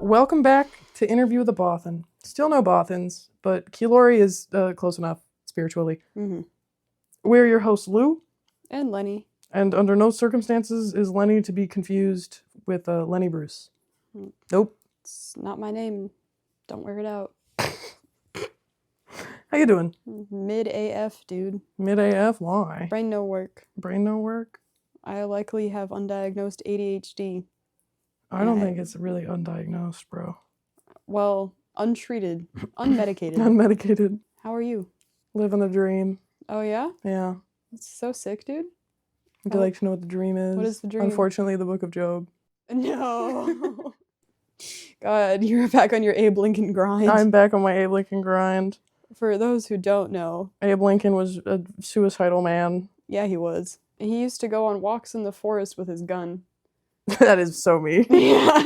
Welcome back to Interview with a Bothan. Still no Bothans, but Keylori is close enough spiritually. Mm-hmm. We're your hosts, Lou. And Lenny. And under no circumstances is Lenny to be confused with Lenny Bruce. Nope. It's not my name. Don't wear it out. How you doing? Mid AF, dude. Mid AF? Why? Brain no work. Brain no work? I likely have undiagnosed ADHD. I don't think it's really undiagnosed, bro. Well, untreated. Unmedicated. Unmedicated. How are you? Living the dream. Oh, yeah? Yeah. It's so sick, dude. Would you like to know what the dream is? What is the dream? Unfortunately, the Book of Job. No. God, you're back on your Abe Lincoln grind. I'm back on my Abe Lincoln grind. For those who don't know, Abe Lincoln was a suicidal man. Yeah, he was. He used to go on walks in the forest with his gun. That is so me. Yeah.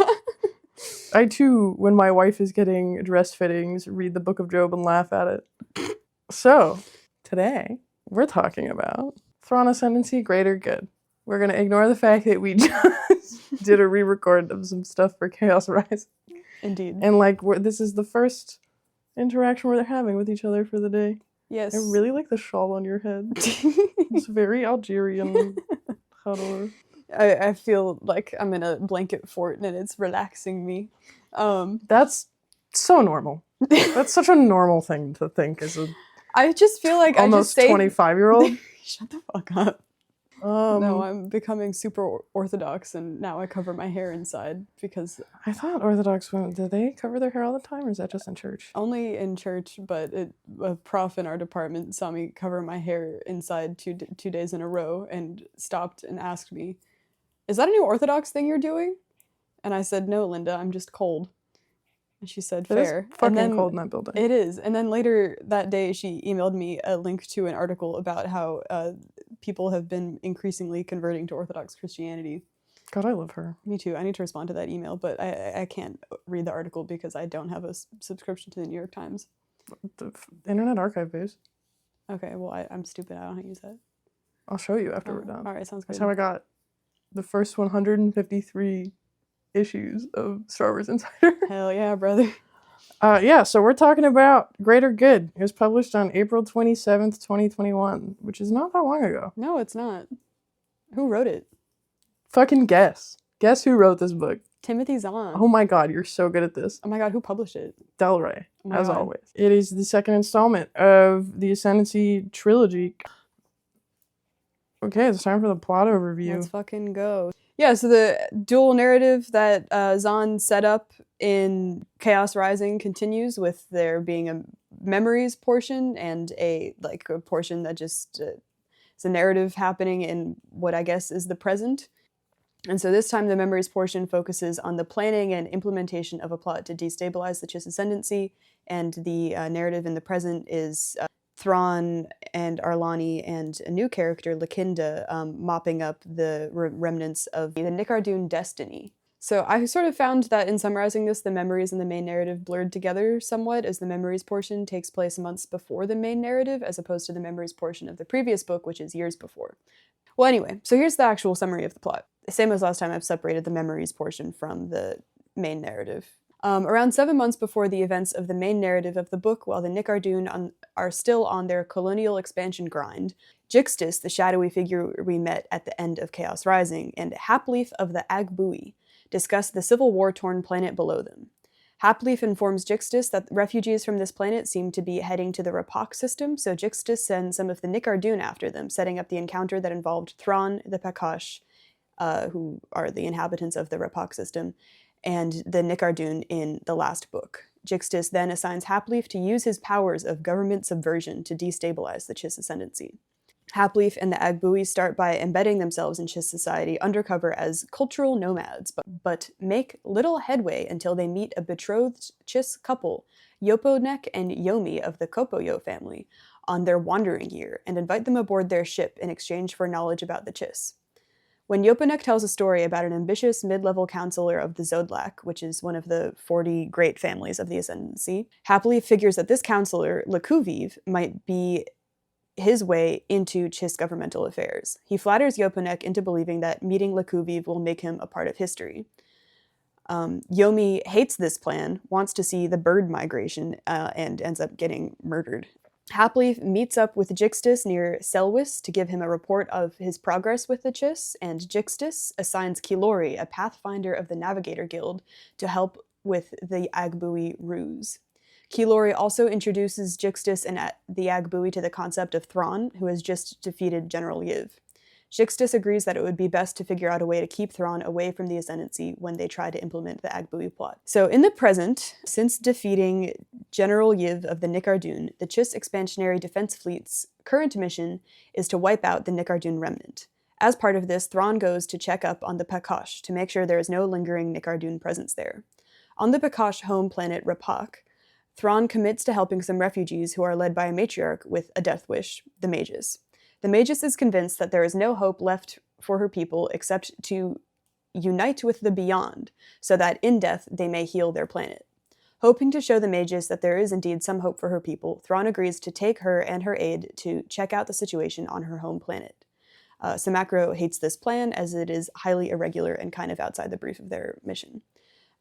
I too, when my wife is getting dress fittings, read the Book of Job and laugh at it. So, today, we're talking about Thrawn Ascendancy, Greater Good. We're going to ignore the fact that we just did a re-record of some stuff for Chaos Rise. Indeed. And this is the first interaction where they're having with each other for the day. Yes. I really like the shawl on your head. It's very Algerian. Huddle. I feel like I'm in a blanket fort and it's relaxing me. That's so normal. That's such a normal thing to think as a I just feel like almost 25-year-old. Shut the fuck up. No, I'm becoming super orthodox and now I cover my hair inside because I thought Orthodox women, do they cover their hair all the time or is that just in church? Only in church, but a prof in our department saw me cover my hair inside two days in a row and stopped and asked me, "Is that a new Orthodox thing you're doing?" And I said, "No, Linda, I'm just cold." And she said, "Fair." It is fucking cold in that building. It is. And then later that day, she emailed me a link to an article about how people have been increasingly converting to Orthodox Christianity. God, I love her. Me too. I need to respond to that email, but I can't read the article because I don't have a subscription to the New York Times. The Internet Archive base. Okay, well, I'm stupid. I don't know how to use that. I'll show you after we're done. All right, sounds good. That's how I got the first 153 issues of Star Wars Insider. Hell yeah, brother. So we're talking about Greater Good. It was published on April 27th, 2021, which is not that long ago. No, it's not. Who wrote it? Fucking guess. Guess who wrote this book? Timothy Zahn. Oh my god, you're so good at this. Oh my god, who published it? Del Rey, as god. always. It is the second installment of the Ascendancy Trilogy. Okay, it's time for the plot overview. Let's fucking go. Yeah, so the dual narrative that Zahn set up in Chaos Rising continues with there being a memories portion and a portion that just is a narrative happening in what I guess is the present. And so this time the memories portion focuses on the planning and implementation of a plot to destabilize the Chiss Ascendancy, and the narrative in the present is Thrawn and Arlani and a new character, Lakinda, mopping up the remnants of the Nicardoon destiny. So I sort of found that in summarizing this, the memories and the main narrative blurred together somewhat, as the memories portion takes place months before the main narrative, as opposed to the memories portion of the previous book, which is years before. Well, anyway, so here's the actual summary of the plot. Same as last time, I've separated the memories portion from the main narrative. Around 7 months before the events of the main narrative of the book, while the Nicardoon are still on their colonial expansion grind, Jixtus, the shadowy figure we met at the end of Chaos Rising, and Hapleaf of the Agbui discuss the civil war-torn planet below them. Hapleaf informs Jixtus that refugees from this planet seem to be heading to the Rapok system, so Jixtus sends some of the Nicardoon after them, setting up the encounter that involved Thrawn, the Pakash, who are the inhabitants of the Rapok system, and the Nicardoon in the last book. Jixtus then assigns Hapleaf to use his powers of government subversion to destabilize the Chiss Ascendancy. Hapleaf and the Agbui start by embedding themselves in Chiss society undercover as cultural nomads, but make little headway until they meet a betrothed Chiss couple, Yoponek and Yomi of the Kopoyo family, on their wandering year, and invite them aboard their ship in exchange for knowledge about the Chiss. When Yoponek tells a story about an ambitious mid-level counselor of the Zodlak, which is one of the 40 great families of the Ascendancy, Hapleaf figures that this counselor, Lakuviv, might be his way into Chiss governmental affairs. He flatters Yoponek into believing that meeting Lakuviv will make him a part of history. Yomi hates this plan, wants to see the bird migration, and ends up getting murdered. Hapleaf meets up with Jixtus near Selwys to give him a report of his progress with the Chiss, and Jixtus assigns Kilori, a pathfinder of the Navigator Guild, to help with the Agbui ruse. Kilori also introduces Jixtus and the Agbui to the concept of Thrawn, who has just defeated General Yiv. Jixtus agrees that it would be best to figure out a way to keep Thrawn away from the Ascendancy when they try to implement the Agbui plot. So in the present, since defeating General Yiv of the Nicardun, the Chiss Expansionary Defense Fleet's current mission is to wipe out the Nicardun remnant. As part of this, Thrawn goes to check up on the Pakash to make sure there is no lingering Nicardun presence there. On the Pakash home planet Rapak, Thrawn commits to helping some refugees who are led by a matriarch with a death wish, the Magus. The Magus is convinced that there is no hope left for her people except to unite with the Beyond, so that in death they may heal their planet. Hoping to show the Magus that there is indeed some hope for her people, Thrawn agrees to take her and her aide to check out the situation on her home planet. Samacro hates this plan as it is highly irregular and kind of outside the brief of their mission.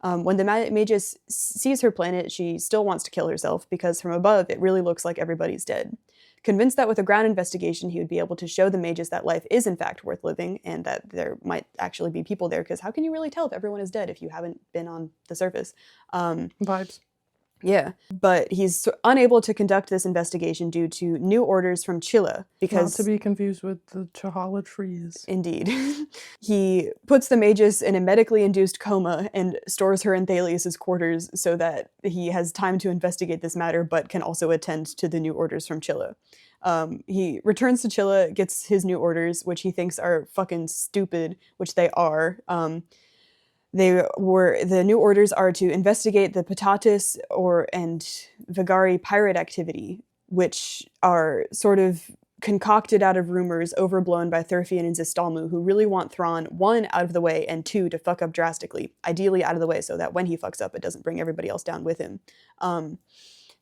When the Magus sees her planet, she still wants to kill herself because from above it really looks like everybody's dead. Convinced that with a ground investigation he would be able to show the Magus that life is in fact worth living and that there might actually be people there, because how can you really tell if everyone is dead if you haven't been on the surface? Vibes. Yeah, but he's unable to conduct this investigation due to new orders from Chilla because... Not to be confused with the Chahala trees. Indeed. He puts the Magus in a medically induced coma and stores her in Thalius' quarters so that he has time to investigate this matter but can also attend to the new orders from Chilla. He returns to Chilla, gets his new orders, which he thinks are fucking stupid, which they are. The new orders are to investigate the Patatis and Vigari pirate activity, which are sort of concocted out of rumors overblown by Thurfian and Zistalmu, who really want Thrawn, 1, out of the way, and 2, to fuck up drastically. Ideally out of the way so that when he fucks up, it doesn't bring everybody else down with him.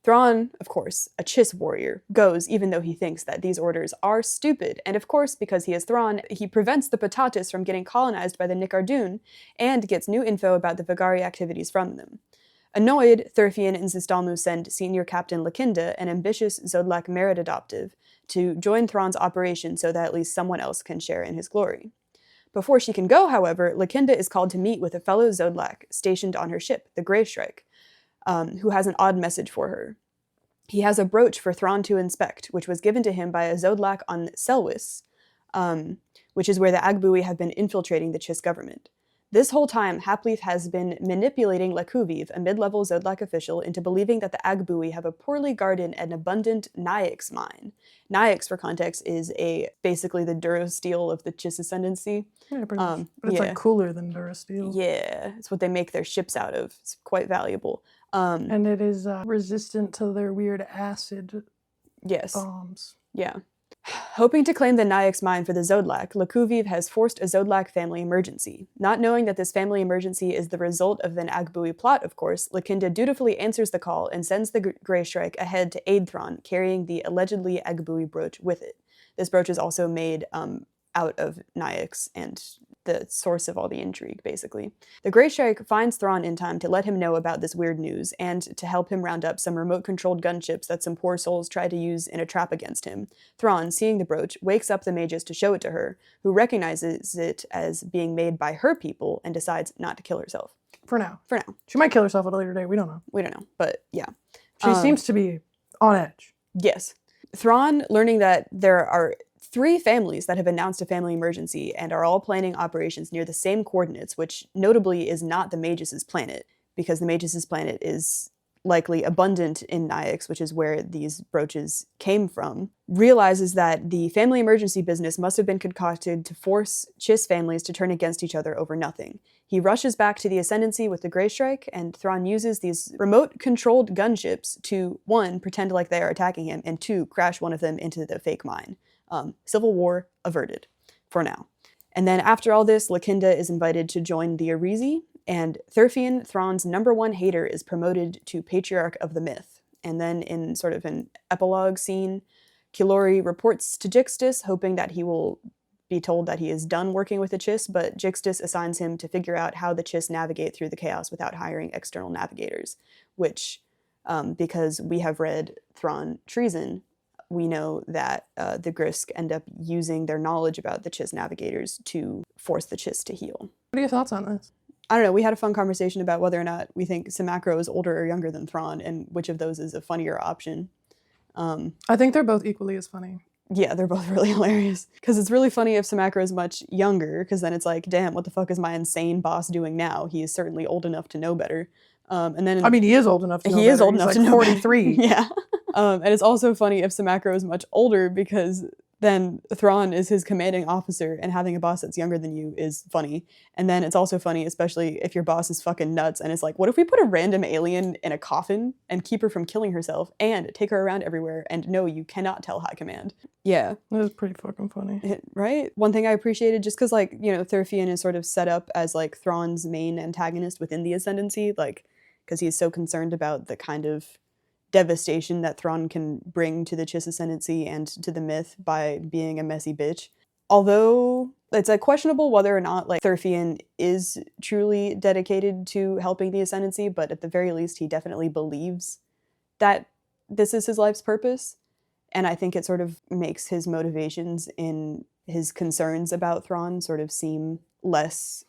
Thrawn, of course, a Chiss warrior, goes even though he thinks that these orders are stupid, and of course, because he is Thrawn, he prevents the Patatis from getting colonized by the Nicardun, and gets new info about the Vigari activities from them. Annoyed, Thurfian and Zistalmu send Senior Captain Lakinda, an ambitious Zodlak merit adoptive, to join Thrawn's operation so that at least someone else can share in his glory. Before she can go, however, Lakinda is called to meet with a fellow Zodlak stationed on her ship, the Grey Shrike, who has an odd message for her. He has a brooch for Thrawn to inspect, which was given to him by a Zodlak on Selwys, which is where the Agbui have been infiltrating the Chiss government. This whole time, Hapleaf has been manipulating Lekuviv, a mid-level Zodlak official, into believing that the Agbui have a poorly guarded and abundant Nyx mine. Nyx, for context, is basically the Durasteel of the Chiss Ascendancy. Yeah, pretty much. But it's like cooler than Durasteel. Yeah, it's what they make their ships out of. It's quite valuable. And it is resistant to their weird acid yes. bombs. Yeah. Hoping to claim the Nyx mine for the Zodlak, Lekuviv has forced a Zodlak family emergency. Not knowing that this family emergency is the result of an Agbui plot, of course, Lakinda dutifully answers the call and sends the Grey Shrike ahead to aid Thrawn, carrying the allegedly Agbui brooch with it. This brooch is also made out of Nyx and the source of all the intrigue, basically. The Grey Shrike finds Thrawn in time to let him know about this weird news and to help him round up some remote-controlled gunships that some poor souls try to use in a trap against him. Thrawn, seeing the brooch, wakes up the Magus to show it to her, who recognizes it as being made by her people and decides not to kill herself. For now. For now. She might kill herself at a later date. We don't know. We don't know, but yeah. She seems to be on edge. Yes. Thrawn, learning that there are 3 families that have announced a family emergency and are all planning operations near the same coordinates, which notably is not the Magus' planet, because the Magus' planet is likely abundant in Nyx, which is where these brooches came from, realizes that the family emergency business must have been concocted to force Chiss families to turn against each other over nothing. He rushes back to the Ascendancy with the Grey Shrike, and Thrawn uses these remote-controlled gunships to, 1, pretend like they are attacking him, and 2, crash one of them into the fake mine. Civil war averted, for now. And then after all this, Lakinda is invited to join the Arizi, and Thurfian, Thrawn's #1 hater, is promoted to Patriarch of the Myth. And then in sort of an epilogue scene, Kilori reports to Jixtus, hoping that he will be told that he is done working with the Chiss, but Jixtus assigns him to figure out how the Chiss navigate through the chaos without hiring external navigators, which, because we have read Thrawn Treason, we know that the Grisk end up using their knowledge about the Chiss navigators to force the Chiss to heal. What are your thoughts on this? I don't know, we had a fun conversation about whether or not we think Samacro is older or younger than Thrawn, and which of those is a funnier option. I think they're both equally as funny. Yeah, they're both really hilarious. Because it's really funny if Samacro is much younger, because then it's like, damn, what the fuck is my insane boss doing now? He is certainly old enough to know better. And then I mean, he is old enough to know he is better. old He's enough like to know 43. better. Yeah. And it's also funny if Samacro is much older, because then Thrawn is his commanding officer, and having a boss that's younger than you is funny. And then it's also funny, especially if your boss is fucking nuts and it's like, what if we put a random alien in a coffin and keep her from killing herself and take her around everywhere, and no, you cannot tell high command. Yeah. That was pretty fucking funny. Right? One thing I appreciated, just because, like, you know, Thurfian is sort of set up as, like, Thrawn's main antagonist within the Ascendancy, like, because he's so concerned about the kind of devastation that Thrawn can bring to the Chiss Ascendancy and to the myth by being a messy bitch. Although it's like questionable whether or not like Thurfian is truly dedicated to helping the Ascendancy, but at the very least he definitely believes that this is his life's purpose. And I think it sort of makes his motivations in his concerns about Thrawn sort of seem less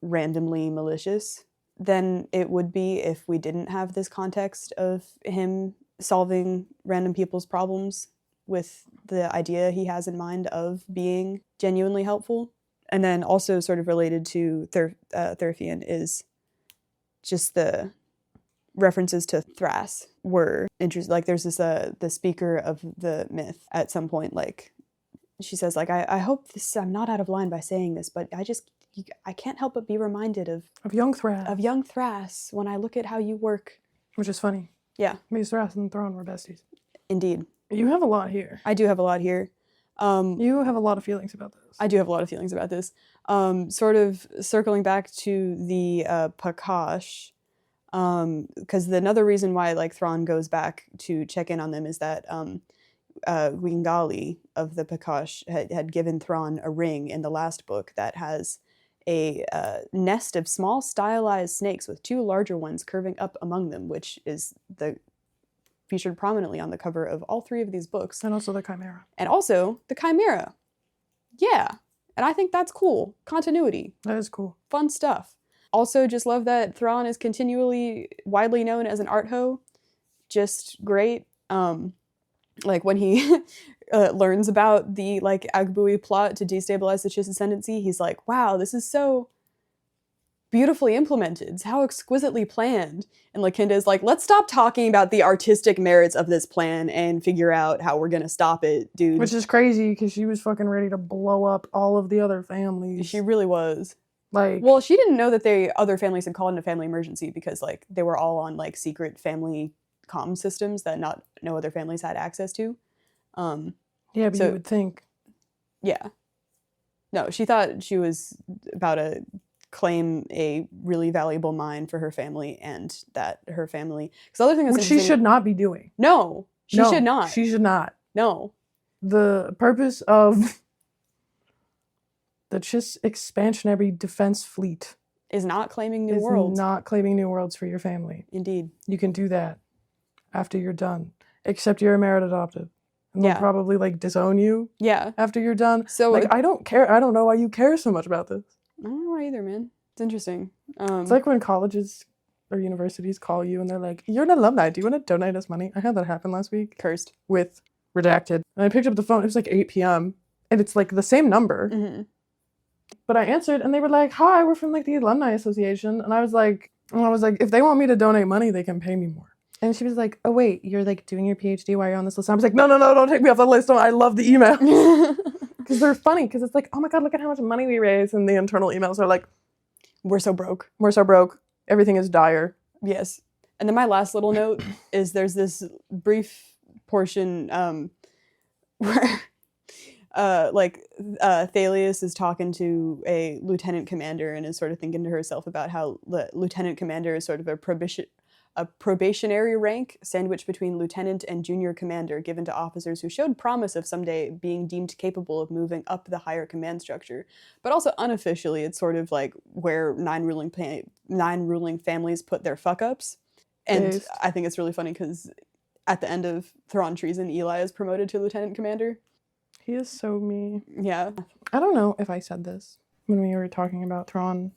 randomly malicious than it would be if we didn't have this context of him solving random people's problems with the idea he has in mind of being genuinely helpful. And then also sort of related to Thurfian is just the references to Thras were interesting. Like there's this the speaker of the myth at some point, like she says, like, I hope this, I'm not out of line by saying this, but I can't help but be reminded of young Thras. Of young Thras when I look at how you work. Which is funny. Yeah. Because Thras and Thrawn were besties. Indeed. You have a lot here. I do have a lot here. You have a lot of feelings about this. I do have a lot of feelings about this. Sort of circling back to the Pakash, because another reason why like Thrawn goes back to check in on them is that Wingali of the Pakash had given Thrawn a ring in the last book that has a nest of small stylized snakes with two larger ones curving up among them, which is featured prominently on the cover of all three of these books. And also the Chimera. And also the Chimera. Yeah. And I think that's cool. Continuity. That is cool. Fun stuff. Also just love that Thrawn is continually widely known as an art hoe. Just great. Like when he learns about the like Agbui plot to destabilize the Chiss Ascendancy, he's like, wow, this is so beautifully implemented. It's how exquisitely planned. And Lakinda is like, let's stop talking about the artistic merits of this plan and figure out how we're gonna stop it, dude. Which is crazy because she was fucking ready to blow up all of the other families. She really was. Like, well, she didn't know that other families had called in a family emergency because like they were all on like secret family comm systems that no other families had access to. Yeah, but you would think. Yeah. No, she thought she was about to claim a really valuable mine for her family, and that her family. Because the other thing that's which she should not be doing. No, she should not. She should not. No. The purpose of the Chiss expansionary defense fleet is not claiming new worlds. Not claiming new worlds for your family. Indeed. You can do that after you're done, except you're a merit adoptive. And they'll probably like disown you. Yeah. After you're done. So like, I don't care. I don't know why you care so much about this. I don't know why either, man. It's interesting. It's like when colleges or universities call you and they're like, you're an alumni. Do you want to donate us money? I had that happen last week. Cursed. With Redacted. And I picked up the phone. It was like 8 p.m. And it's like the same number. Mm-hmm. But I answered and they were like, hi, we're from like the Alumni Association. And I was like, if they want me to donate money, they can pay me more. And she was like, oh, wait, you're like doing your PhD while you're on this list. And I was like, no, don't take me off the list. I love the email. Because they're funny. Because it's like, oh my God, look at how much money we raise. And the internal emails are like, we're so broke. We're so broke. Everything is dire. Yes. And then my last little note is there's this brief portion where Thalius is talking to a lieutenant commander and is sort of thinking to herself about how the lieutenant commander is sort of a a probationary rank sandwiched between lieutenant and junior commander given to officers who showed promise of someday being deemed capable of moving up the higher command structure. But also unofficially, it's sort of like where nine ruling families put their fuck-ups. And Based. I think it's really funny because at the end of Thrawn Treason, Eli is promoted to lieutenant commander. He is so me. Yeah. I don't know if I said this when we were talking about Thrawn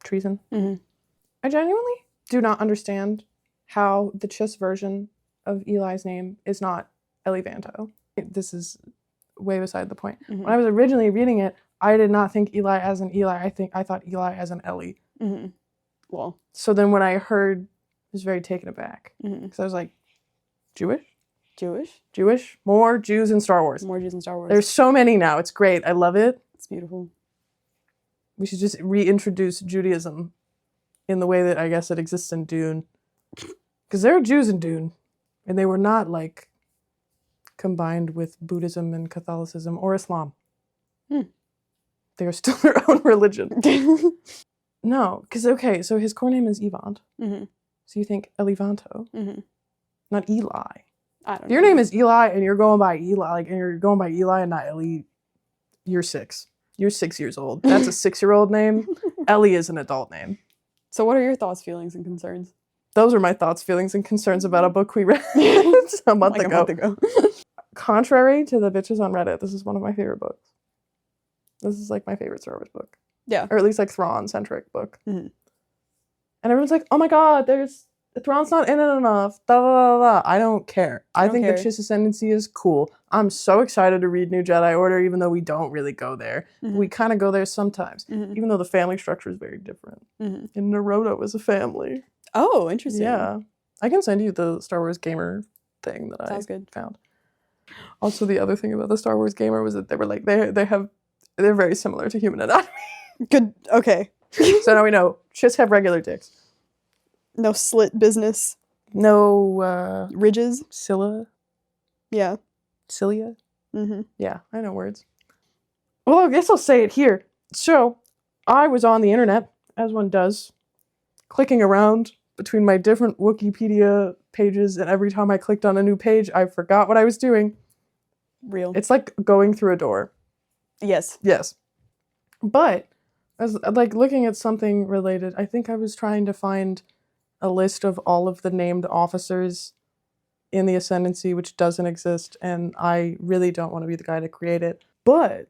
Treason. Mm-hmm. I genuinely do not understand how the Chiss version of Eli's name is not Elivanto. This is way beside the point. Mm-hmm. When I was originally reading it, I did not think Eli as an Eli. I thought Eli as an Ellie. Mm-hmm. Well. So then when I heard, I was very taken aback. Because I was like, Jewish? More Jews in Star Wars. More Jews in Star Wars. There's so many now. It's great. I love it. It's beautiful. We should just reintroduce Judaism in the way that I guess it exists in Dune. Because there are Jews in Dune. And they were not like combined with Buddhism and Catholicism or Islam. They are still their own religion. No, because okay, so his core name is Evant. So you think Elivanto, not Eli. I don't know. If your name is Eli and you're going by Eli, and not Ellie, you're 6. You're 6 years old. That's a 6-year-old name. Ellie is an adult name. So what are your thoughts, feelings, and concerns? Those are my thoughts, feelings, and concerns about a book we read a month ago. Contrary to the bitches on Reddit, this is one of my favorite books. This is like my favorite Star Wars book. Yeah. Or at least like Thrawn-centric book. And everyone's like, oh my god, Thrawn's not in it enough. Da, da, da, da. I don't care. I think the Chiss Ascendancy is cool. I'm so excited to read New Jedi Order, even though we don't really go there. We kind of go there sometimes, even though the family structure is very different. And Naruto is a family. Oh, interesting. Yeah. I can send you the Star Wars Gamer thing that I found. Also, the other thing about the Star Wars Gamer was that they were like, they're very similar to human anatomy. Good. Okay. So now we know. Chiss have regular dicks. No slit business. No ridges. Cilia. Yeah. Cilia. Yeah, I know words. Well, I guess I'll say it here. So, I was on the internet, as one does, clicking around between my different Wikipedia pages, and every time I clicked on a new page, I forgot what I was doing. Real. It's like going through a door. Yes. But, as like looking at something related, I think I was trying to find a list of all of the named officers in the Ascendancy, which doesn't exist, and I really don't want to be the guy to create it. But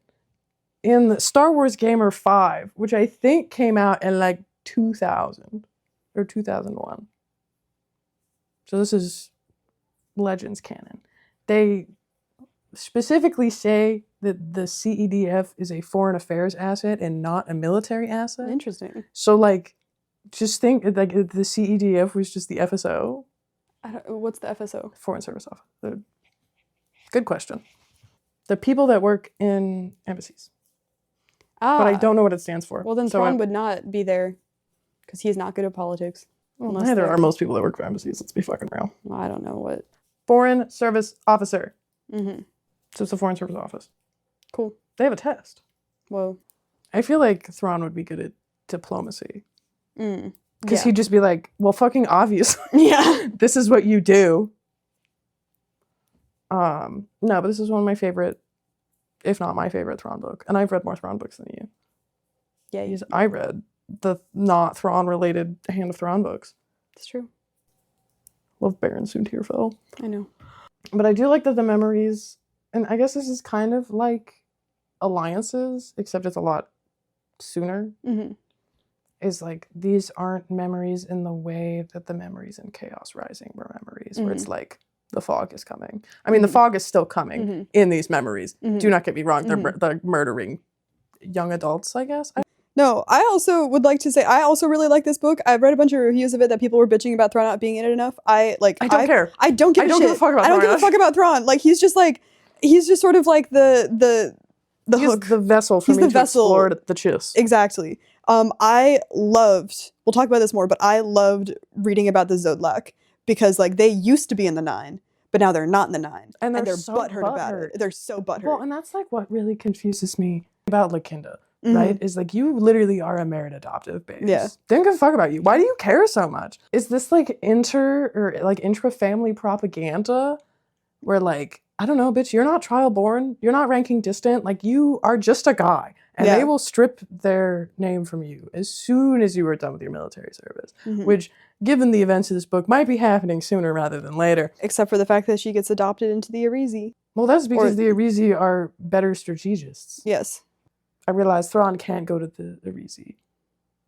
in the Star Wars Gamer 5, which I think came out in like 2000 or 2001. So this is Legends canon. They specifically say that the CEDF is a foreign affairs asset and not a military asset. Interesting. So like, just think like the CEDF was just the FSO. What's the FSO? Foreign Service Office. Good question. The people that work in embassies. But I don't know what it stands for. Well, then Thrawn would not be there because he's not good at politics. Well, neither are most people that work for embassies. Let's be fucking real. Well, I don't know what. Foreign Service Officer. So it's the Foreign Service Office. Cool. They have a test. Whoa. I feel like Thrawn would be good at diplomacy. Because Yeah. he'd just be like, well, fucking obviously. Yeah. This is what you do. No, but this is one of my favorite, if not my favorite Thrawn book. And I've read more Thrawn books than you. Yeah. I read the not Thrawn-related Hand of Thrawn books. It's true. Love Baron Soontirfell. I know. But I do like that the memories, and I guess this is kind of like alliances, except it's a lot sooner. Is like, these aren't memories in the way that the memories in Chaos Rising were memories, where it's like, the fog is coming. I mean, the fog is still coming in these memories. Do not get me wrong. They're murdering young adults, I guess. No, I also would like to say, I also really like this book. I've read a bunch of reviews of it that people were bitching about Thrawn not being in it enough. I don't care. I don't give a shit. I don't give a fuck about I don't Thrawn. give a fuck about Thrawn. Like, he's just sort of like the hook. The vessel for me to explore the Chiss. Exactly. We'll talk about this more, but I loved reading about the Zodlak because like they used to be in the 9, but now they're not in the 9. And they're so butthurt about it. They're so butthurt. Well, and that's like what really confuses me about Lakinda. right? Is like, you literally are a married adoptive base. Yeah. Didn't give a fuck about you. Why do you care so much? Is this like intra-family propaganda where like, I don't know, bitch, you're not trial born, you're not ranking distant, like you are just a guy. And they will strip their name from you as soon as you are done with your military service, which, given the events of this book, might be happening sooner rather than later. Except for the fact that she gets adopted into the Arisi. Well, that's because the Arisi are better strategists. Yes. I realized Thrawn can't go to the Arisi.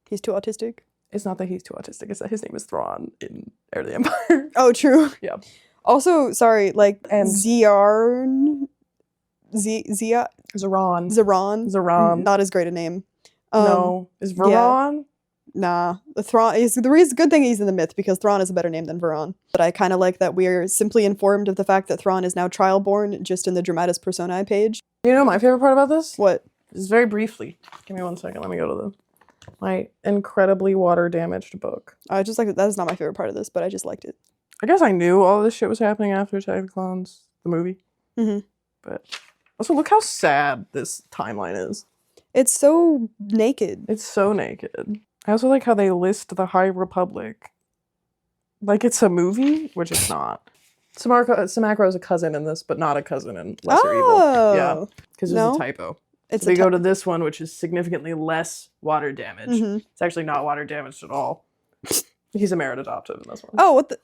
He's too autistic? It's not that he's too autistic, it's that his name is Thrawn in Heir of the Empire. Oh, true. Yeah. Also, sorry, like, And Zeron? Zeron. Not as great a name. No. Is Veron? Yeah. Nah. Thrawn is the reason. Good thing he's in the myth, because Thrawn is a better name than Veron. But I kind of like that we're simply informed of the fact that Thrawn is now trial-born just in the Dramatis Personae page. You know my favorite part about this? What? Just very briefly. Give me 1 second. Let me go to my incredibly water-damaged book. I just like that is not my favorite part of this, but I just liked it. I guess I knew all this shit was happening after Attack of the Clones, the movie. But also, look how sad this timeline is. It's so naked. It's so naked. I also like how they list the High Republic like it's a movie, which it's not. Samacro is a cousin in this, but not a cousin in Lesser Evil. Yeah, because there's a typo. We go to this one, which is significantly less water damage. It's actually not water damaged at all. He's a merit adoptive in this one. Oh, what the?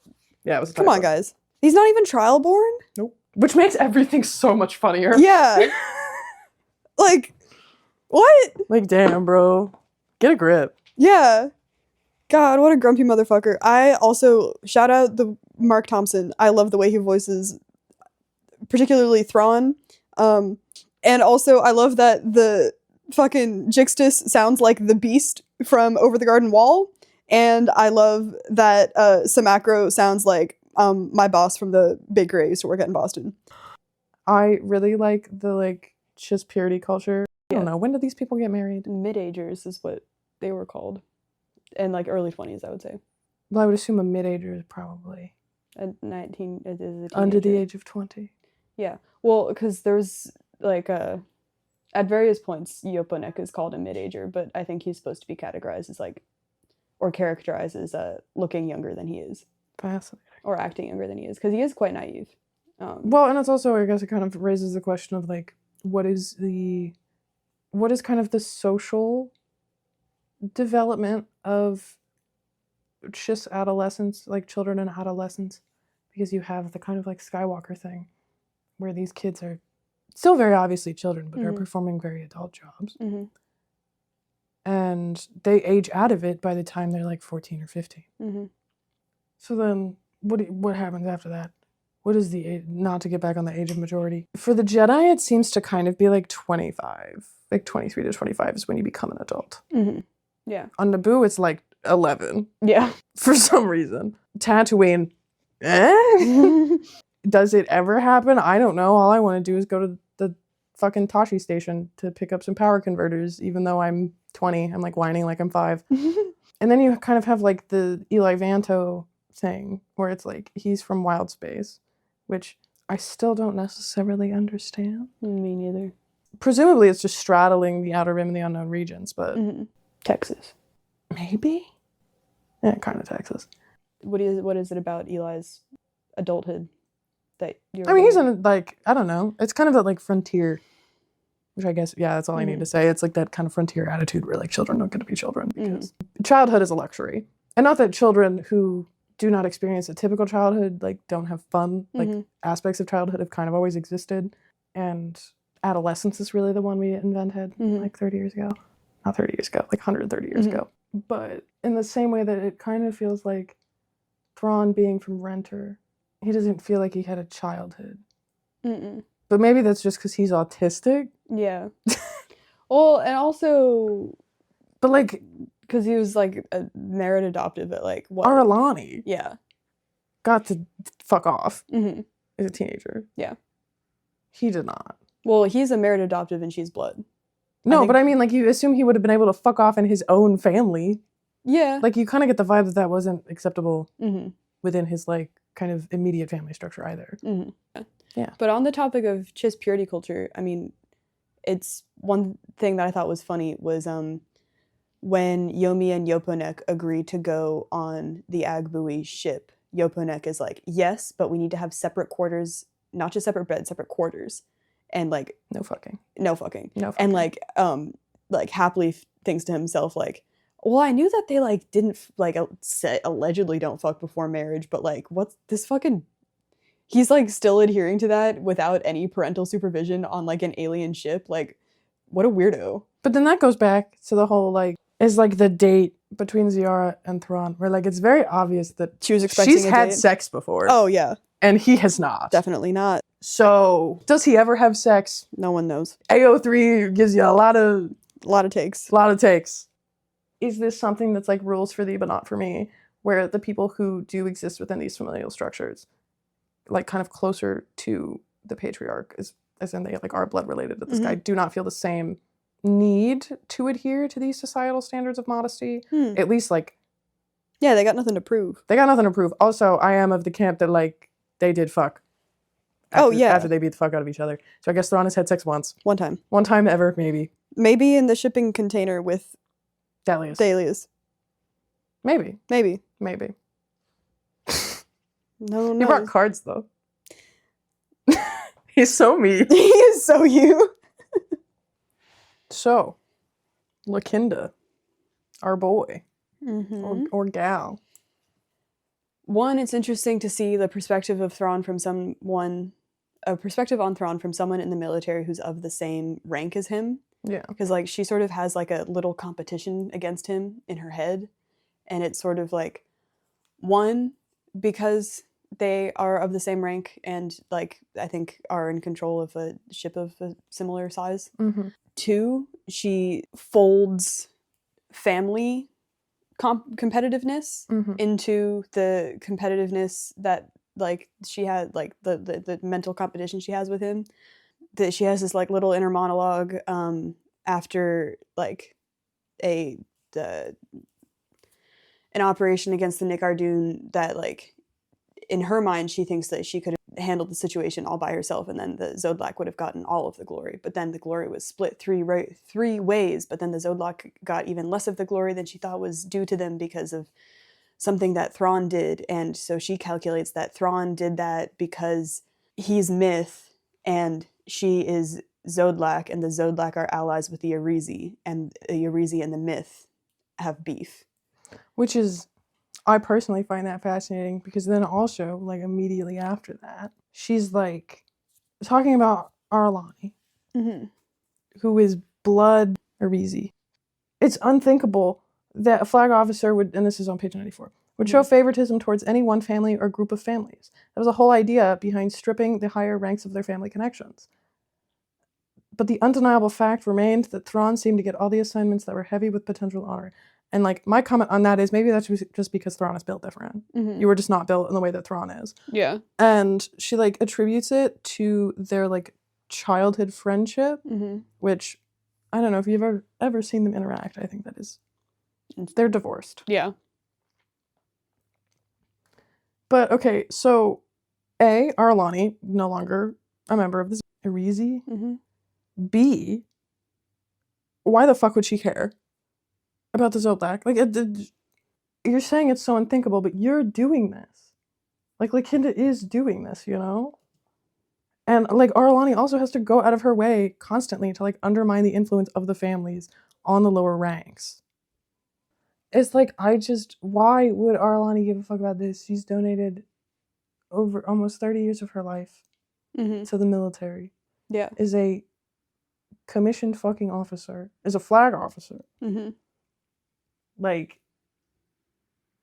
Yeah, it was a typo. Come on, guys. He's not even trial born? Nope. Which makes everything so much funnier. Yeah. Like, what? Like, damn, bro. Get a grip. Yeah. God, what a grumpy motherfucker. I also, shout out the Mark Thompson. I love the way he voices, particularly Thrawn. And also, I love that the fucking Jixtus sounds like the Beast from Over the Garden Wall. And I love that Samacro sounds like my boss from the bakery I used to work at in Boston. I really like the Chiss purity culture. I don't know, when did these people get married? Mid-agers is what they were called. And early 20s, I would say. Well, I would assume a mid-ager is probably At 19, it is a under the teenager. age of 20. Yeah. Well, because there's at various points, Yoponek is called a mid-ager, but I think he's supposed to be categorized as or characterized as looking younger than he is. Fascinating. Or acting younger than he is, because he is quite naive. Well, and it's also, I guess it kind of raises the question of what is kind of the social development of Chiss adolescents, children and adolescents, because you have the kind of Skywalker thing where these kids are still very obviously children, but are performing very adult jobs. And they age out of it by the time they're 14 or 15. So then what happens after that? What is the age, not to get back on the age of majority? For the Jedi, it seems to kind of be 25. 23 to 25 is when you become an adult. Yeah. On Naboo, it's 11. Yeah. For some reason. Tatooine, Does it ever happen? I don't know. All I want to do is go to the fucking Tashi station to pick up some power converters, even though I'm 20. I'm whining like I'm 5. And then you kind of have the Eli Vanto thing, where it's he's from Wild Space, which I still don't necessarily understand. Me neither. Presumably it's just straddling the Outer Rim and the Unknown Regions, but... Texas. Maybe? Yeah, kind of Texas. What is it about Eli's adulthood that you're... I mean, he's in, I don't know. It's kind of that, frontier, which I guess, yeah, that's all I need to say. It's that kind of frontier attitude where, children don't get to be children, because childhood is a luxury. And not that children who do not experience a typical childhood, don't have fun. Aspects of childhood have kind of always existed. And adolescence is really the one we invented, 30 years ago. Not 30 years ago, 130 years ago. But in the same way that it kind of feels like Thrawn being from Renter, he doesn't feel like he had a childhood. But maybe that's just because he's autistic. Yeah. Well, and also... But because he was a merit adoptive at what? Aralani. Yeah. Got to fuck off as a teenager. Yeah. He did not. Well, he's a merit adoptive and she's blood. No, but I mean, you assume he would have been able to fuck off in his own family. Yeah. You kind of get the vibe that wasn't acceptable within his, kind of immediate family structure either. Yeah. But on the topic of Chiss purity culture, I mean, it's one thing that I thought was funny was when Yomi and Yoponek agree to go on the Agbui ship. Yoponek is like, yes, but we need to have separate quarters, not just separate beds, separate quarters. And like No fucking. And like happily thinks to himself like, well, I knew that they like didn't like allegedly don't fuck before marriage, but like what's this fucking, he's like still adhering to that without any parental supervision on like an alien ship. Like, what a weirdo. But then that goes back to the whole like, is like the date between Ziara and Thrawn, where like it's very obviis that She was expecting she's a had date. sex before. Oh yeah, And he has not. definitely not. So does he ever have sex? No one knows. AO3 gives you a lot of takes. Is this something that's like rules for thee but not for me, where the people who do exist within these familial structures, like kind of closer to the patriarch, as in they like are blood related to this guy, do not feel the same need to adhere to these societal standards of modesty? At least like, yeah, they got nothing to prove. Also, I am of the camp that like they did fuck. After they beat the fuck out of each other. So I guess Thrawn has had sex once. One time. One time ever, maybe. Maybe in the shipping container with Dahlias. Maybe. No, He brought cards though. He's so mean. He is so you. So, Lakinda, our boy, or gal. One, it's interesting to see the perspective of Thrawn from a perspective on Thrawn from someone in the military who's of the same rank as him. Yeah. Because like she sort of has like a little competition against him in her head. And it's sort of like, one, because they are of the same rank and like I think are in control of a ship of a similar size. Two, she folds family competitiveness into the competitiveness that like she had, like the mental competition she has with him. That she has this like little inner monologue after like an operation against the Nick Ardoon that like in her mind she thinks that she could have handled the situation all by herself and then the Zodlak would have gotten all of the glory, but then the glory was split three ways, but then the Zodlak got even less of the glory than she thought was due to them because of something that Thrawn did. And so she calculates that Thrawn did that because he's myth and she is Zodlak, and the Zodlak are allies with the Arizi, and the Arizi and the myth have beef. Which is, I personally find that fascinating because then also, like immediately after that, she's like talking about Arlani, who is blood Arizi. It's unthinkable that a flag officer would, and this is on page 94, would show favoritism towards any one family or group of families. That was the whole idea behind stripping the higher ranks of their family connections. But the undeniable fact remained that Thrawn seemed to get all the assignments that were heavy with potential honor. And like my comment on that is maybe that's just because Thrawn is built different. You were just not built in the way that Thrawn is. Yeah. And she like attributes it to their like childhood friendship, which I don't know if you've ever seen them interact. I think that is, they're divorced. Yeah. But okay, so A, Arlani, no longer a member of the Arizi. B, why the fuck would she care about the Zodlak? Like, you're saying it's so unthinkable, but you're doing this. Like, Lakinda is doing this, you know? And, like, Arlani also has to go out of her way constantly to, like, undermine the influence of the families on the lower ranks. It's like, why would Arlani give a fuck about this? She's donated over almost 30 years of her life to the military. Yeah. Is a commissioned fucking officer, is a flag officer. Like,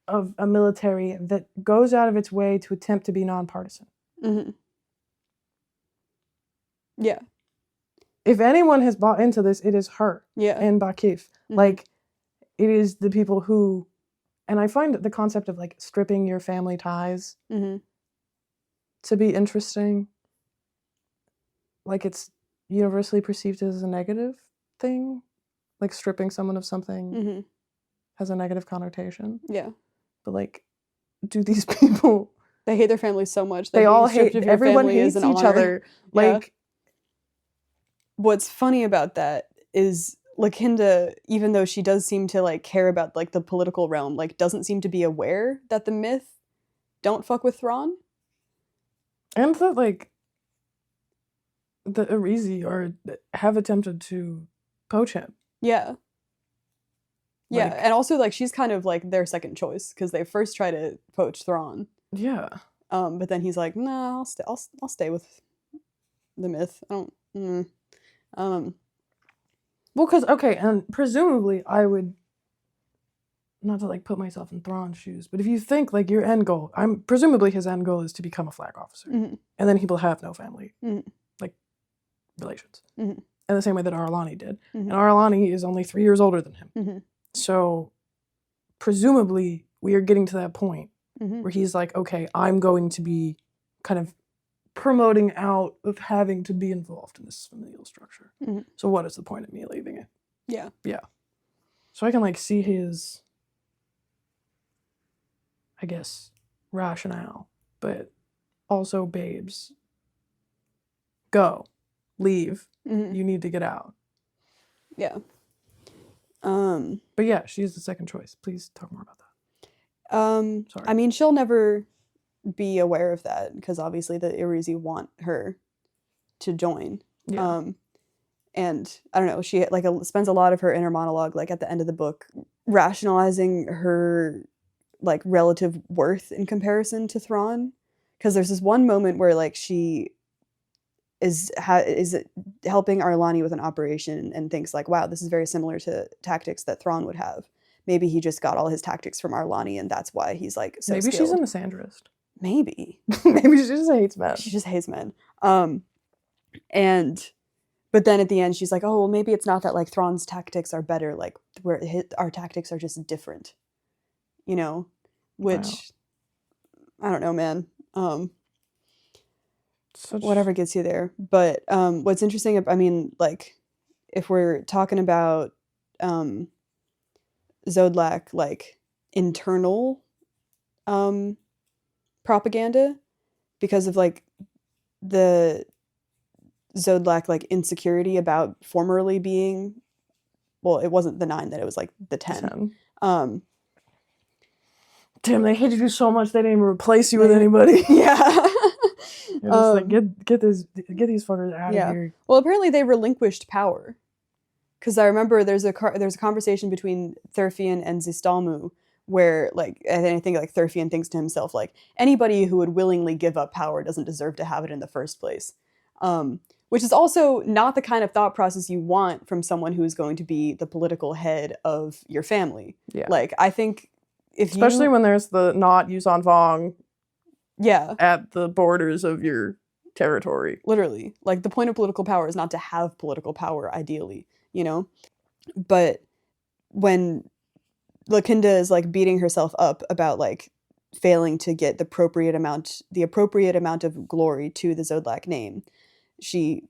of a military that goes out of its way to attempt to be nonpartisan. Yeah. If anyone has bought into this, it is her. Yeah. And Bakif. Like, it is the people who, and I find the concept of like stripping your family ties to be interesting. Like, it's universally perceived as a negative thing. Like, stripping someone of something has a negative connotation. Yeah. But like, do these people, they hate their family so much that they all hate, everyone hates each other. Like, what's funny about that is Lakinda, even though she does seem to like care about like the political realm, like doesn't seem to be aware that the myth don't fuck with Thrawn. And that, like, the Arizi have attempted to poach him. Yeah. Yeah, Like, and also like she's kind of like their second choice because they first try to poach Thrawn. yeah. But then he's like, "Nah, I'll stay with the myth. I don't." Well, because, okay, and presumably I would, not to, like, put myself in Thrawn's shoes, but if you think, like, your end goal, presumably his end goal is to become a flag officer. Mm-hmm. And then he will have no family, Mm-hmm. like, relations. Mm-hmm. In the same way that Arlani did. Mm-hmm. And Arlani is only 3 years older than him. Mm-hmm. So, presumably, we are getting to that point Mm-hmm. where he's like, okay, I'm going to be kind of promoting out of having to be involved in this familial structure. Mm-hmm. So what is the point of me leaving it? Yeah. Yeah. So I can, like, see his, I guess, rationale. But also, babes, go. Leave. Mm-hmm. You need to get out. Yeah. But yeah, she's the second choice. Please talk more about that. Sorry. I mean, she'll never be aware of that because obviously the Irizi want her to join. Yeah. And I don't know, she like spends a lot of her inner monologue like at the end of the book rationalizing her like relative worth in comparison to Thrawn, because there's this one moment where like she is helping Arlani with an operation and thinks like, wow, this is very similar to tactics that Thrawn would have. Maybe he just got all his tactics from Arlani and that's why he's like so Maybe skilled. she's a misandrist. Maybe. Maybe she just hates men. She just hates men. But then at the end she's like, oh, well, maybe it's not that like Thrawn's tactics are better, like where our tactics are just different, you know, which wow. I don't know, man. Whatever gets you there. But what's interesting, I mean, like if we're talking about Zodlak, like internal propaganda, because of like the Zodlak like insecurity about formerly being, well, it wasn't the 9 that it was like the 10. Damn, they hated you so much they didn't even replace you with anybody. Yeah. Just like get these fuckers out of here. Well, apparently they relinquished power. Because I remember there's a conversation between Thurfian and Zistalmu where, like, I think like Thurfian thinks to himself, like, anybody who would willingly give up power doesn't deserve to have it in the first place. Which is also not the kind of thought process you want from someone who's going to be the political head of your family. Yeah. Like, I think especially when there's the not Yuuzhan Vong at the borders of your territory. Literally. Like, the point of political power is not to have political power, ideally, you know? But when Lakinda is, like, beating herself up about, like, failing to get the appropriate amount of glory to the Zodlak name, she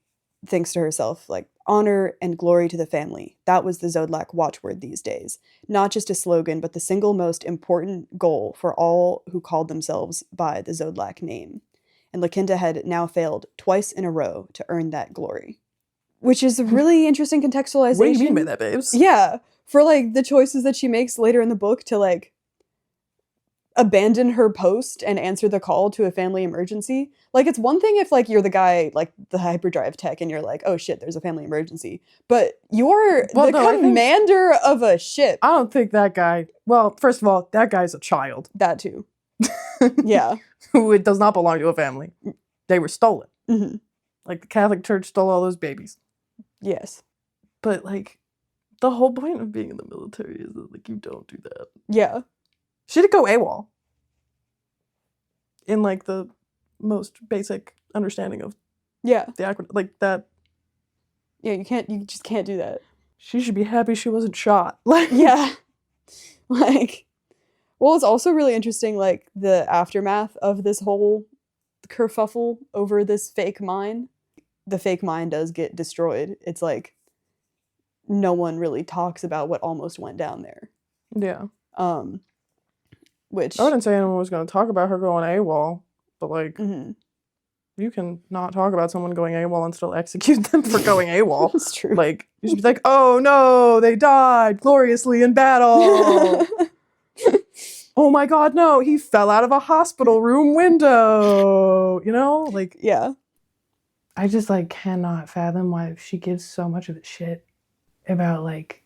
thinks to herself, like, honor and glory to the family. That was the Zodlak watchword these days. Not just a slogan, but the single most important goal for all who called themselves by the Zodlak name. And Lakinda had now failed twice in a row to earn that glory. Which is a really interesting contextualization. What do you mean by that, babes? Yeah. For, like, the choices that she makes later in the book to, like, abandon her post and answer the call to a family emergency. Like, it's one thing if, like, you're the guy, like, the hyperdrive tech, and you're like, oh shit, there's a family emergency. But you're commander of a ship. I don't think that guy, well, first of all, that guy's a child. That too. Yeah. Who it does not belong to a family. They were stolen. Mm-hmm. Like, the Catholic Church stole all those babies. Yes. But, like, the whole point of being in the military is that, like, you don't do that. Yeah. She did go AWOL. In, like, the most basic understanding of the acronym. Like, that. Yeah, you just can't do that. She should be happy she wasn't shot. Like, yeah. Like, well, it's also really interesting, like, the aftermath of this whole kerfuffle over this fake mine. The fake mine does get destroyed. It's like, no one really talks about what almost went down there. Yeah. Which I wouldn't say anyone was going to talk about her going AWOL, but, like, mm-hmm. You can not talk about someone going AWOL and still execute them for going AWOL. That's true. Like, you should be like, oh no, they died gloriously in battle. Oh my god, no, he fell out of a hospital room window. You know? Like, yeah. I just, like, cannot fathom why she gives so much of a shit about, like,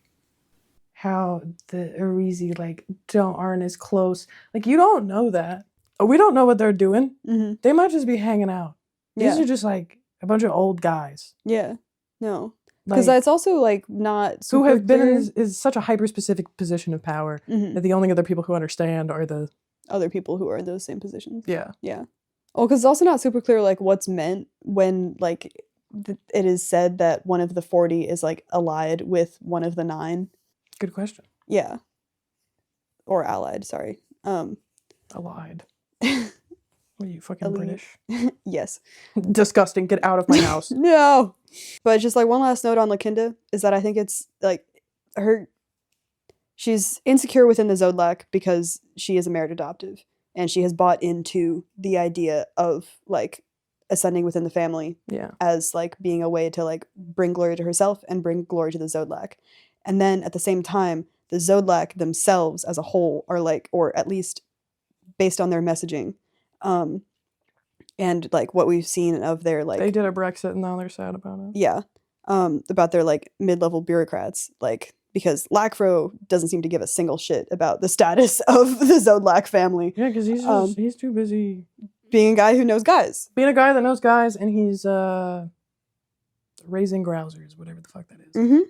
how the Arizi, like, aren't as close. Like, you don't know that. We don't know what they're doing. Mm-hmm. They might just be hanging out. These Yeah. are just, like, a bunch of old guys. Yeah. No. Because Like, it's also, like, not super who have been clear. in is such a hyper-specific position of power Mhm. that the only other people who understand are the... Other people who are in those same positions. Yeah. Yeah. Well, because it's also not super clear, like, what's meant when, like, it is said that one of the 40 is, like, allied with one of the 9. Good question. Yeah. Or allied, sorry. Allied. What are you, fucking Elite. British? Yes. Disgusting. Get out of my house. No! But just, like, one last note on Lakinda is that I think it's, like, she's insecure within the Zodlak because she is a merit adoptive. And she has bought into the idea of, like, ascending within the family Yeah. as, like, being a way to, like, bring glory to herself and bring glory to the Zodlak. And then, at the same time, the Zodlak themselves as a whole are, like, or at least based on their messaging, and, like, what we've seen of their, like... They did a Brexit and now they're sad about it. Yeah. About their, like, mid-level bureaucrats, like... Because Lakfro doesn't seem to give a single shit about the status of the Zodlak family. Yeah, because he's too busy being a guy who knows guys. Being a guy that knows guys, and he's raising grousers, whatever the fuck that is. Mm-hmm.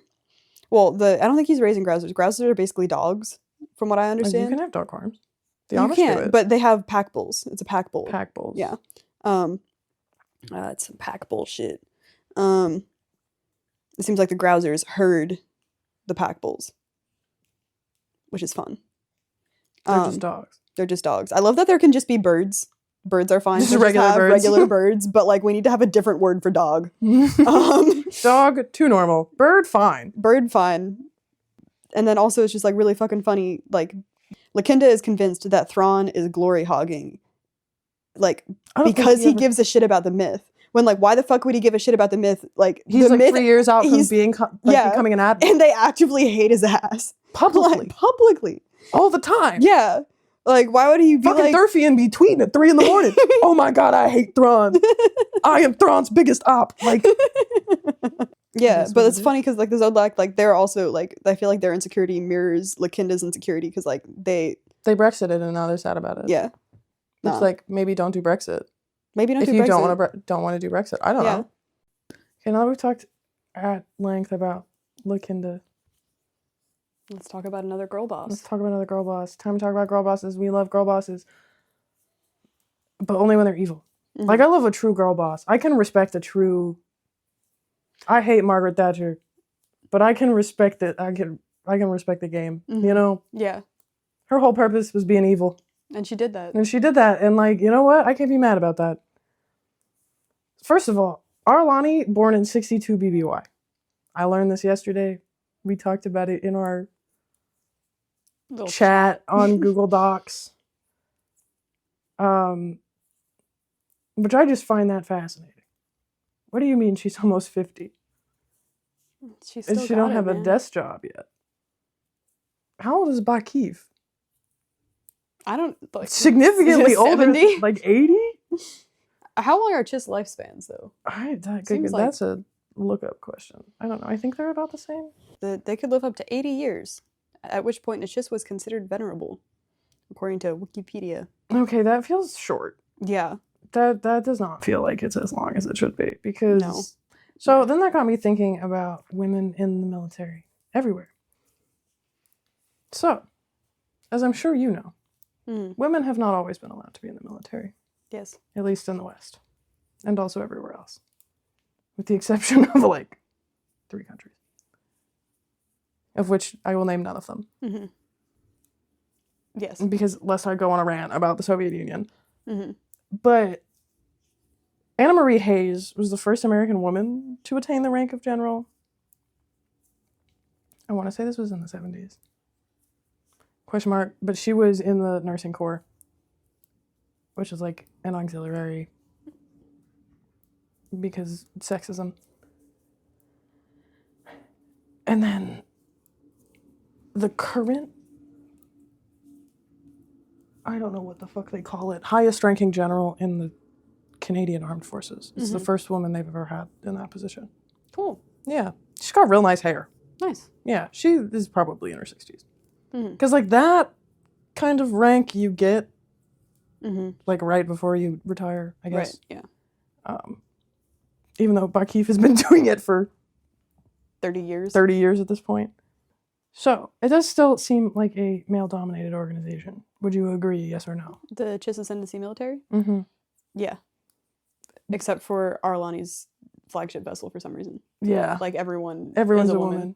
Well, I don't think he's raising grousers. Grousers are basically dogs, from what I understand. You can have dog farms. The You Amish can, do it. but they have pack bulls. It's a pack bull. Pack bulls. Yeah. It's some pack bull shit. It seems like the grousers herd the pack bulls, which is fun. They're just dogs. They're just dogs. I love that there can just be birds. Birds are fine. Just to regular have birds. Regular birds, but, like, we need to have a different word for dog. Dog, too normal. Bird, fine. Bird, fine. And then also it's just, like, really fucking funny. Like, Lakinda is convinced that Thrawn is glory hogging, like, because he gives a shit about the myth. When, like, why the fuck would he give a shit about the myth? Like, he's the like myth, 3 years out from becoming an admiral. and they actively hate his ass Publicly. Like, publicly, all the time. Yeah. Like, why would he be fucking like... Thurfian be tweeting at 3 a.m. Oh my god, I hate Thrawn. I am Thrawn's biggest op. Like, yeah, but it's funny because, like, the Zodlak, like, they're also, like, I feel like their insecurity mirrors Lakinda's insecurity because, like, they Brexited and now they're sad about it. Yeah. It's like, maybe don't do Brexit. Maybe don't do Brexit. If you don't want to do Brexit. I don't know. Okay, now that we've talked at length about Lakinda, let's talk about another girl boss. Time to talk about girl bosses. We love girl bosses. But only when they're evil. Mm-hmm. Like, I love a true girl boss. I can respect a true... I hate Margaret Thatcher, but I can respect it. I can respect the game, you know? Yeah. Her whole purpose was being evil. And she did that. And, like, you know what? I can't be mad about that. First of all, Arlani, born in 62 BBY. I learned this yesterday. We talked about it in our chat on Google Docs. Which I just find that fascinating. What do you mean she's almost 50? She don't have a desk job yet. How old is Bakif? I don't... Like, significantly older. 70? Like 80? How long are Chiss lifespans, though? That's a look-up question. I don't know. I think they're about the same. They could live up to 80 years, at which point Chiss was considered venerable, according to Wikipedia. Okay, that feels short. Yeah. That does not feel like it's as long as it should be, because... No. So then that got me thinking about women in the military everywhere. So, as I'm sure you know, women have not always been allowed to be in the military. Yes. At least in the West. And also everywhere else. With the exception of, like, 3 countries. Of which I will name none of them. Mm-hmm. Yes. Because lest I go on a rant about the Soviet Union. Mm-hmm. But Anna Marie Hayes was the first American woman to attain the rank of general. I want to say this was in the 70s. Question mark. But she was in the nursing corps, which is like an auxiliary because sexism. And then the current, I don't know what the fuck they call it, highest ranking general in the Canadian Armed Forces. It's the first woman they've ever had in that position. Cool. Yeah. She's got real nice hair. Nice. Yeah. She is probably in her 60s. Because, like, that kind of rank you get, like, right before you retire, I guess. Right, yeah. Even though Bakif has been doing it for 30 years. 30 years at this point. So, it does still seem like a male-dominated organization. Would you agree, yes or no? The Chiss Ascendancy military? Mm-hmm. Yeah. Except for Arlani's flagship vessel for some reason. Yeah. Like everyone's a woman.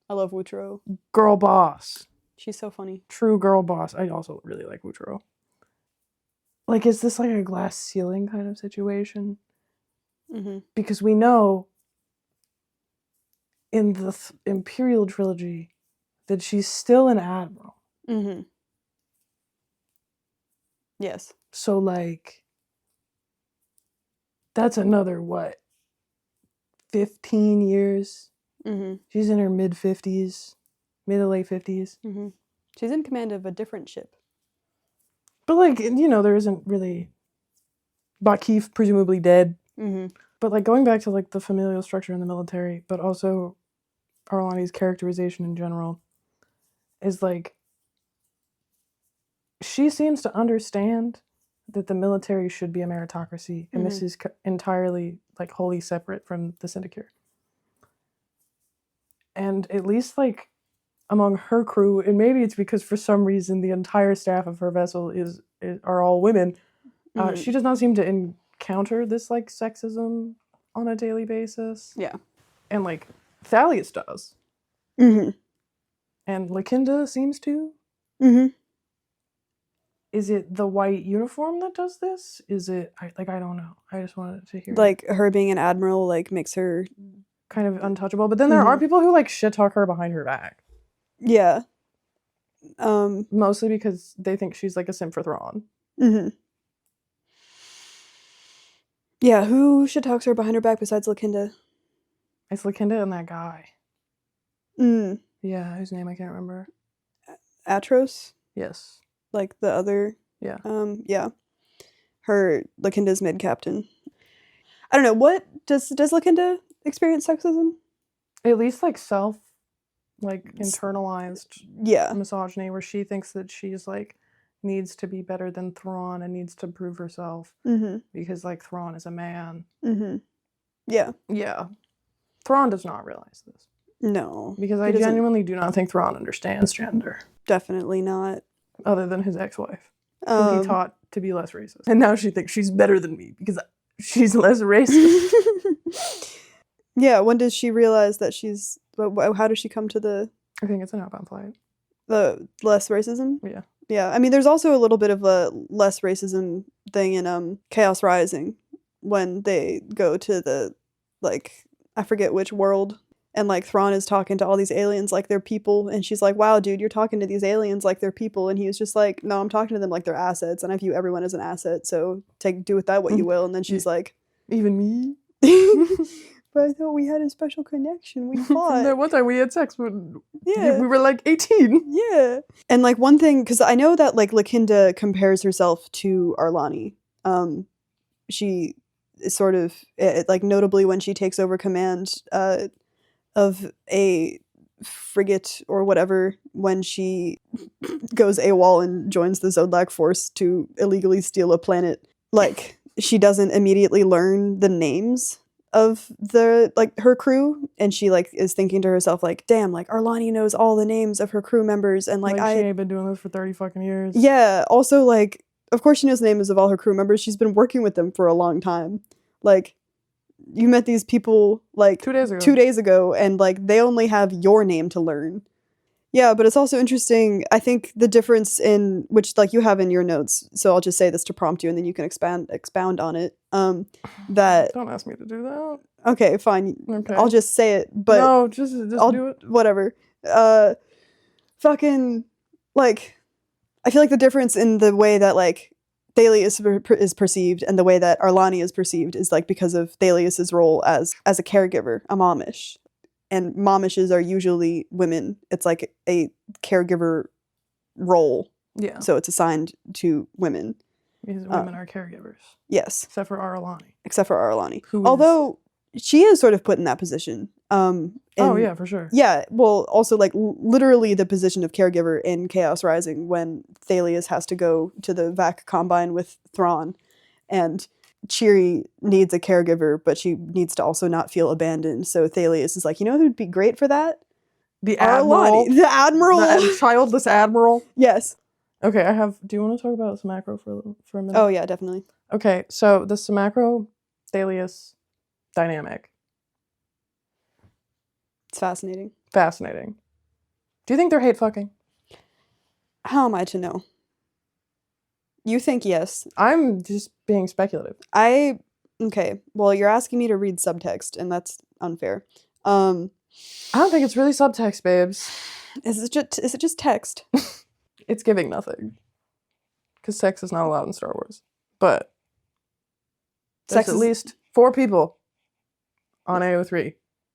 I love Wootro. Girl boss. She's so funny. True girl boss. I also really like Wootro. Like, is this like a glass ceiling kind of situation? Because we know in the Imperial Trilogy that she's still an admiral. Yes. So, like, that's another, 15 years? She's in her mid-50s, mid to late 50s. She's in command of a different ship. But, like, you know, there isn't really... Bakif presumably dead. But, like, going back to, like, the familial structure in the military, but also Arlani's characterization in general, is, like, she seems to understand that the military should be a meritocracy, and this is entirely, like, wholly separate from the Syndicate. And at least, like, among her crew, and maybe it's because for some reason the entire staff of her vessel are all women, she does not seem to encounter this, like, sexism on a daily basis. Yeah. And, like, Thalius does. And Lakinda seems to. Is it the white uniform that does this? Is it, I don't know. I just wanted to hear. Like, her being an admiral, like, makes her... kind of untouchable. But then there are people who, like, shit-talk her behind her back. Yeah. Mostly because they think she's, like, a simp for Thrawn. Yeah, who shit-talks her behind her back besides Lakinda? It's Lakinda and that guy. Yeah, whose name I can't remember. Atros? Yes. Like the other... Yeah. Yeah. Her, Lakinda's mid-captain. I don't know, what... Does Lakinda experience sexism? At least, like, internalized misogyny, where she thinks that she's, like, needs to be better than Thrawn and needs to prove herself. Because, like, Thrawn is a man. Yeah. Yeah. Thrawn does not realize this. No. Because I genuinely do not think Thrawn understands gender. Definitely not. Other than his ex-wife, who he taught to be less racist. And now she thinks she's better than me because she's less racist. Yeah, when does she realize that she's... How does she come to the... I think it's an outbound flight. The less racism? Yeah. Yeah, I mean, there's also a little bit of a less racism thing in Chaos Rising when they go to the, like, I forget which world, and, like, Thrawn is talking to all these aliens like they're people, and she's like, wow, dude, you're talking to these aliens like they're people, and he was just like, no, I'm talking to them like they're assets, and I view everyone as an asset, so do with that what you will, and then she's like... Even me? But I thought we had a special connection. We fought. That one time we had sex when we were like 18. Yeah. And like one thing, because I know that like Lakinda compares herself to Arlani. She is sort of, like notably when she takes over command of a frigate or whatever, when she goes AWOL and joins the Zodlak force to illegally steal a planet, like she doesn't immediately learn the names of the like her crew, and she like is thinking to herself like, damn, like Arlani knows all the names of her crew members, and like she ain't been doing this for 30 fucking years. Yeah, also like of course she knows the names of all her crew members. She's been working with them for a long time. Like you met these people like 2 days ago. 2 days ago, and like they only have your name to learn. Yeah, but it's also interesting, I think the difference in, which like you have in your notes, so I'll just say this to prompt you and then you can expound on it, that... Don't ask me to do that. Okay, fine. Okay. I'll just say it, but... No, just do it. Whatever. Fucking, like, I feel like the difference in the way that, like, Thalius is perceived and the way that Arlani is perceived is like because of Thalius's role as a caregiver, a momish. And momishes are usually women. It's like a caregiver role. Yeah. So it's assigned to women. Because women are caregivers. Yes. Except for Arlani. Although she is sort of put in that position. Oh, yeah, for sure. Yeah, well, also, like, literally the position of caregiver in Chaos Rising when Thalius has to go to the Vac Combine with Thrawn. And Cheery needs a caregiver, but she needs to also not feel abandoned. So Thalius is like, you know who'd be great for that? The Admiral. The Admiral. The childless Admiral. Yes. Okay, do you want to talk about Samacro for a minute? Oh, yeah, definitely. Okay, so the Samacro-Thalius dynamic. It's fascinating. Fascinating. Do you think they're hate fucking? How am I to know? You think yes. I'm just being speculative. Okay, well, you're asking me to read subtext, and that's unfair. I don't think it's really subtext, babes. Is it just text? It's giving nothing. Because sex is not allowed in Star Wars. But there's at least 4 people on AO3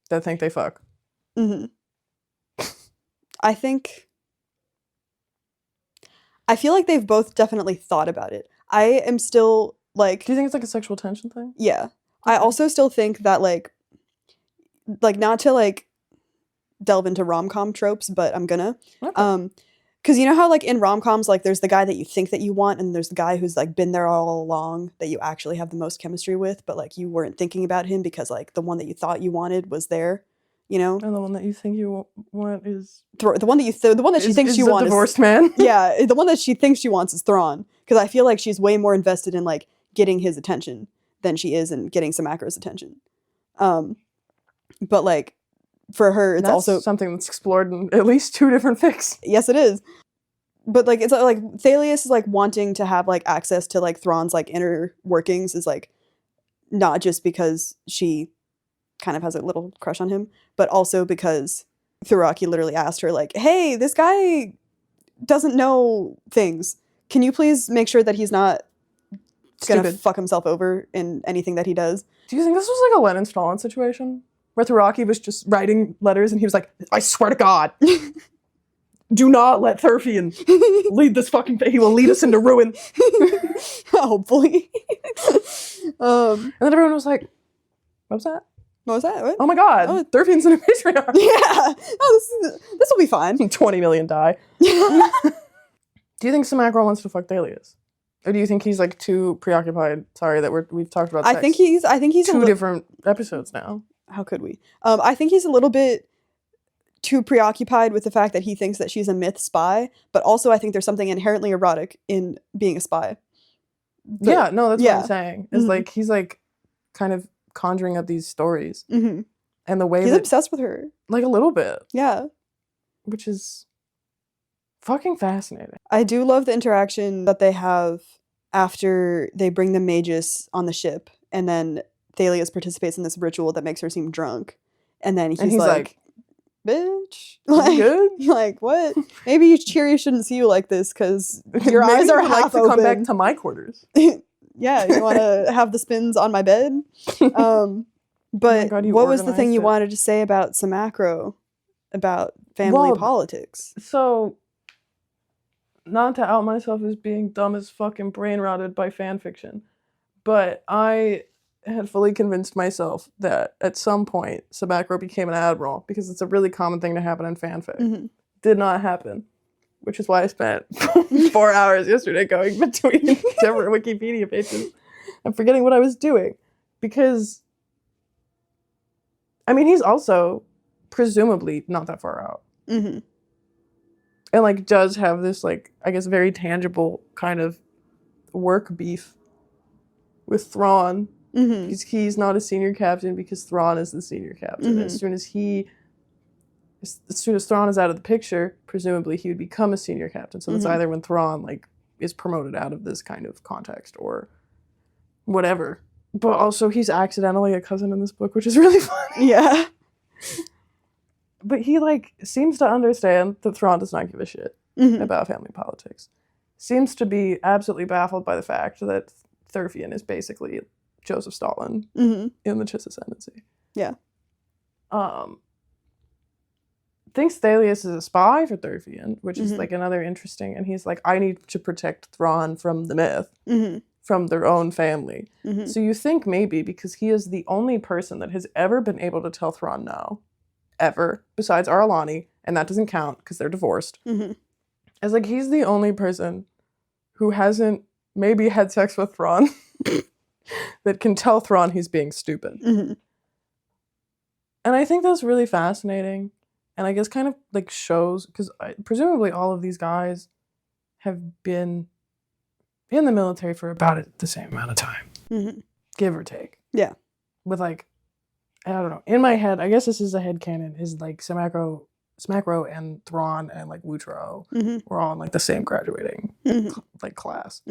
that think they fuck. Mm-hmm. I feel like they've both definitely thought about it. I am still, like... Do you think it's like a sexual tension thing? Yeah. I also still think that, like, not to, like, delve into rom-com tropes, but I'm gonna. Okay. Because you know how, like, in rom-coms, like, there's the guy that you think that you want, and there's the guy who's, like, been there all along that you actually have the most chemistry with, but, like, you weren't thinking about him because, like, the one that you thought you wanted was there, you know? And the one that you think you want is... the one that she thinks you want is... divorced man? Yeah, the one that she thinks she wants is Thrawn. Because I feel like she's way more invested in, like, getting his attention than she is in getting Samacro's attention. But, like, for her, it's also something that's explored in at least 2 different fics. Yes, it is. But, like, it's like Thalius is, like, wanting to have, like, access to, like, Thrawn's, like, inner workings is, like, not just because she kind of has a little crush on him, but also because Thuraki literally asked her, like, hey, this guy doesn't know things. Can you please make sure that he's not gonna fuck himself over in anything that he does? Do you think this was, like, a Lennon Stalin situation? Where Thuraki was just writing letters and he was like, I swear to God, do not let Thurfian lead this fucking thing. He will lead us into ruin. Hopefully. And then everyone was like, what was that? What was that? What? Oh my God, Thurfian's in a patriarch. Yeah. Oh, this will be fine. 20 million die. Do you think Samacro wants to fuck Thalius? Or do you think he's, like, too preoccupied? Sorry that we've talked about sex. I think he's 2 different episodes now. How could we? I think he's a little bit too preoccupied with the fact that he thinks that she's a myth spy, but also I think there's something inherently erotic in being a spy. But, yeah, no, that's what I'm saying. It's like, he's, like, kind of conjuring up these stories. Mm-hmm. And the way he's obsessed with her. Like, a little bit. Yeah. Which is fucking fascinating. I do love the interaction that they have after they bring the Magus on the ship, and then Thalius participates in this ritual that makes her seem drunk. And then he's like, bitch. Like, good? Like, what? Maybe Cheery shouldn't see you like this because your eyes are half open. Come back to my quarters. Yeah, you want to have the spins on my bed? But oh God, what was the thing you wanted to say about Samacro? About family politics? So, not to out myself as being dumb as fucking brain rotted by fan fiction, but I had fully convinced myself that at some point Samacro became an admiral because it's a really common thing to happen in fanfic. Mm-hmm. Did not happen, which is why I spent 4 hours yesterday going between different Wikipedia pages and forgetting what I was doing. Because, I mean, he's also presumably not that far out. Mm-hmm. And, like, does have this, like, I guess very tangible kind of work beef with Thrawn. Mm-hmm. Because he's not a senior captain because Thrawn is the senior captain. Mm-hmm. As soon as Thrawn is out of the picture, presumably he would become a senior captain. So that's either when Thrawn, like, is promoted out of this kind of context or whatever. But also he's accidentally a cousin in this book, which is really funny. Yeah. But he, like, seems to understand that Thrawn does not give a shit about family politics. seems to be absolutely baffled by the fact that Thurfian is basically Joseph Stalin in the Chiss Ascendancy. Yeah. Thinks Thalius is a spy for Thurfian, which is Mhm. like another interesting, and he's like, I need to protect Thrawn from the myth, Mhm. from their own family. Mhm. So you think maybe because he is the only person that has ever been able to tell Thrawn no, ever, besides Aralani, and that doesn't count because they're divorced. Mhm. It's like he's the only person who hasn't maybe had sex with Thrawn that can tell Thrawn he's being stupid. Mhm. And I think that's really fascinating. And I guess kind of like shows, because presumably all of these guys have been in the military for about the same amount of time, give or take. Yeah. With like, I don't know, in my head, I guess this is a headcanon, is like Smackro and Thrawn and like Wootro were all in like the same graduating like class.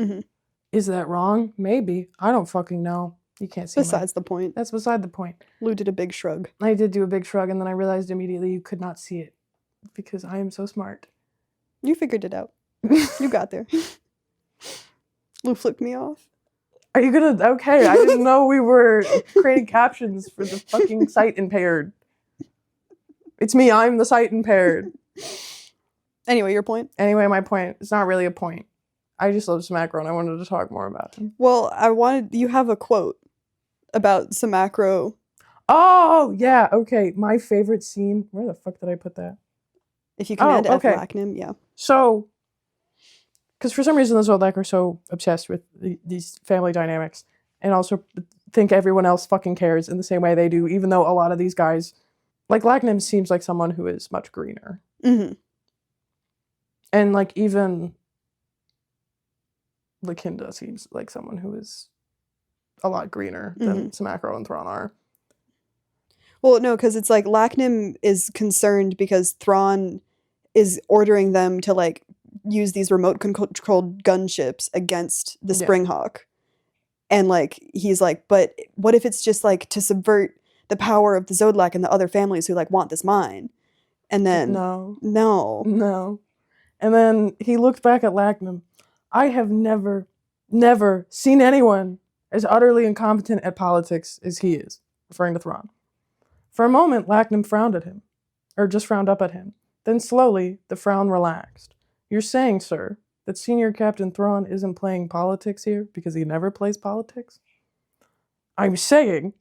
Is that wrong? Maybe. I don't fucking know. You can't see Besides the point. That's beside the point. Lou did a big shrug. I did do a big shrug, and then I realized immediately you could not see it because I am so smart. You figured it out. You got there. Lou flipped me off. Are you gonna? Okay, I didn't know we were creating captions for the fucking sight impaired. It's me, I'm the sight impaired. Anyway, your point? Anyway, my point. It's not really a point. I just love Smackro and I wanted to talk more about him. Well, you have a quote about Samacro. Oh, yeah, okay. My favorite scene. Where the fuck did I put that? If you command F Lachnam, yeah. So, because for some reason the Zoldak are so obsessed with these family dynamics and also think everyone else fucking cares in the same way they do, even though a lot of these guys, like Lachnam seems like someone who is much greener. And like even Lakinda seems like someone who is a lot greener than Samacro and Thrawn are. Well, no, because it's like Lachnam is concerned because Thrawn is ordering them to like use these remote controlled gunships against the Springhawk. And like he's like, but what if it's just like to subvert the power of the Zodlak and the other families who like want this mine? And then no. And then he looked back at Lachnam. I have never seen anyone as utterly incompetent at politics as he is, referring to Thrawn. For a moment, Lachnam frowned at him, or just frowned up at him. Then slowly, the frown relaxed. You're saying, sir, that Senior Captain Thrawn isn't playing politics here because he never plays politics? I'm saying,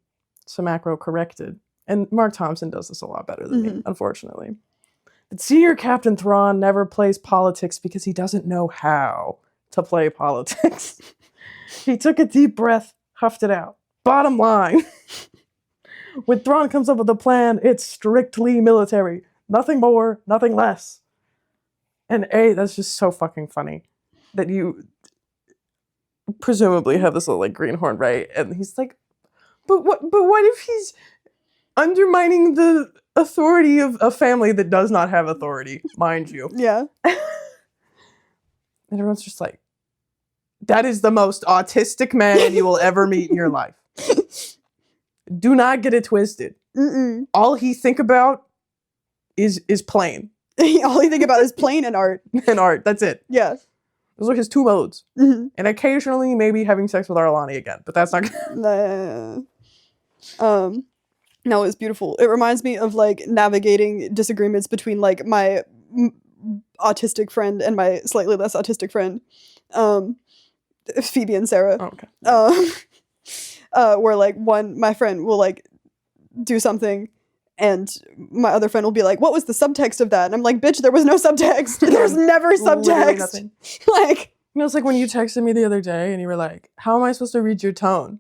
Samacro corrected, and Mark Thompson does this a lot better than me, unfortunately, that Senior Captain Thrawn never plays politics because he doesn't know how to play politics. He took a deep breath, huffed it out. Bottom line, when Thrawn comes up with a plan, it's strictly military. Nothing more, nothing less. And that's just so fucking funny that you presumably have this little like greenhorn, right? And he's like, but what if he's undermining the authority of a family that does not have authority, mind you? Yeah. And everyone's just like, that is the most autistic man you will ever meet in your life. Do not get it twisted. All he think about is plane. All he think about is plane and art. And art, that's it. Yeah. Those are his two modes. And occasionally maybe having sex with Aralani again, but that's not No, it's beautiful. It reminds me of like navigating disagreements between like my autistic friend and my slightly less autistic friend, Phoebe and Sarah. Okay. Where like my friend will like do something and my other friend will be like, what was the subtext of that? And I'm like, bitch, there was no subtext. There was never subtext. Like, you know, it's like when you texted me the other day and you were like, how am I supposed to read your tone?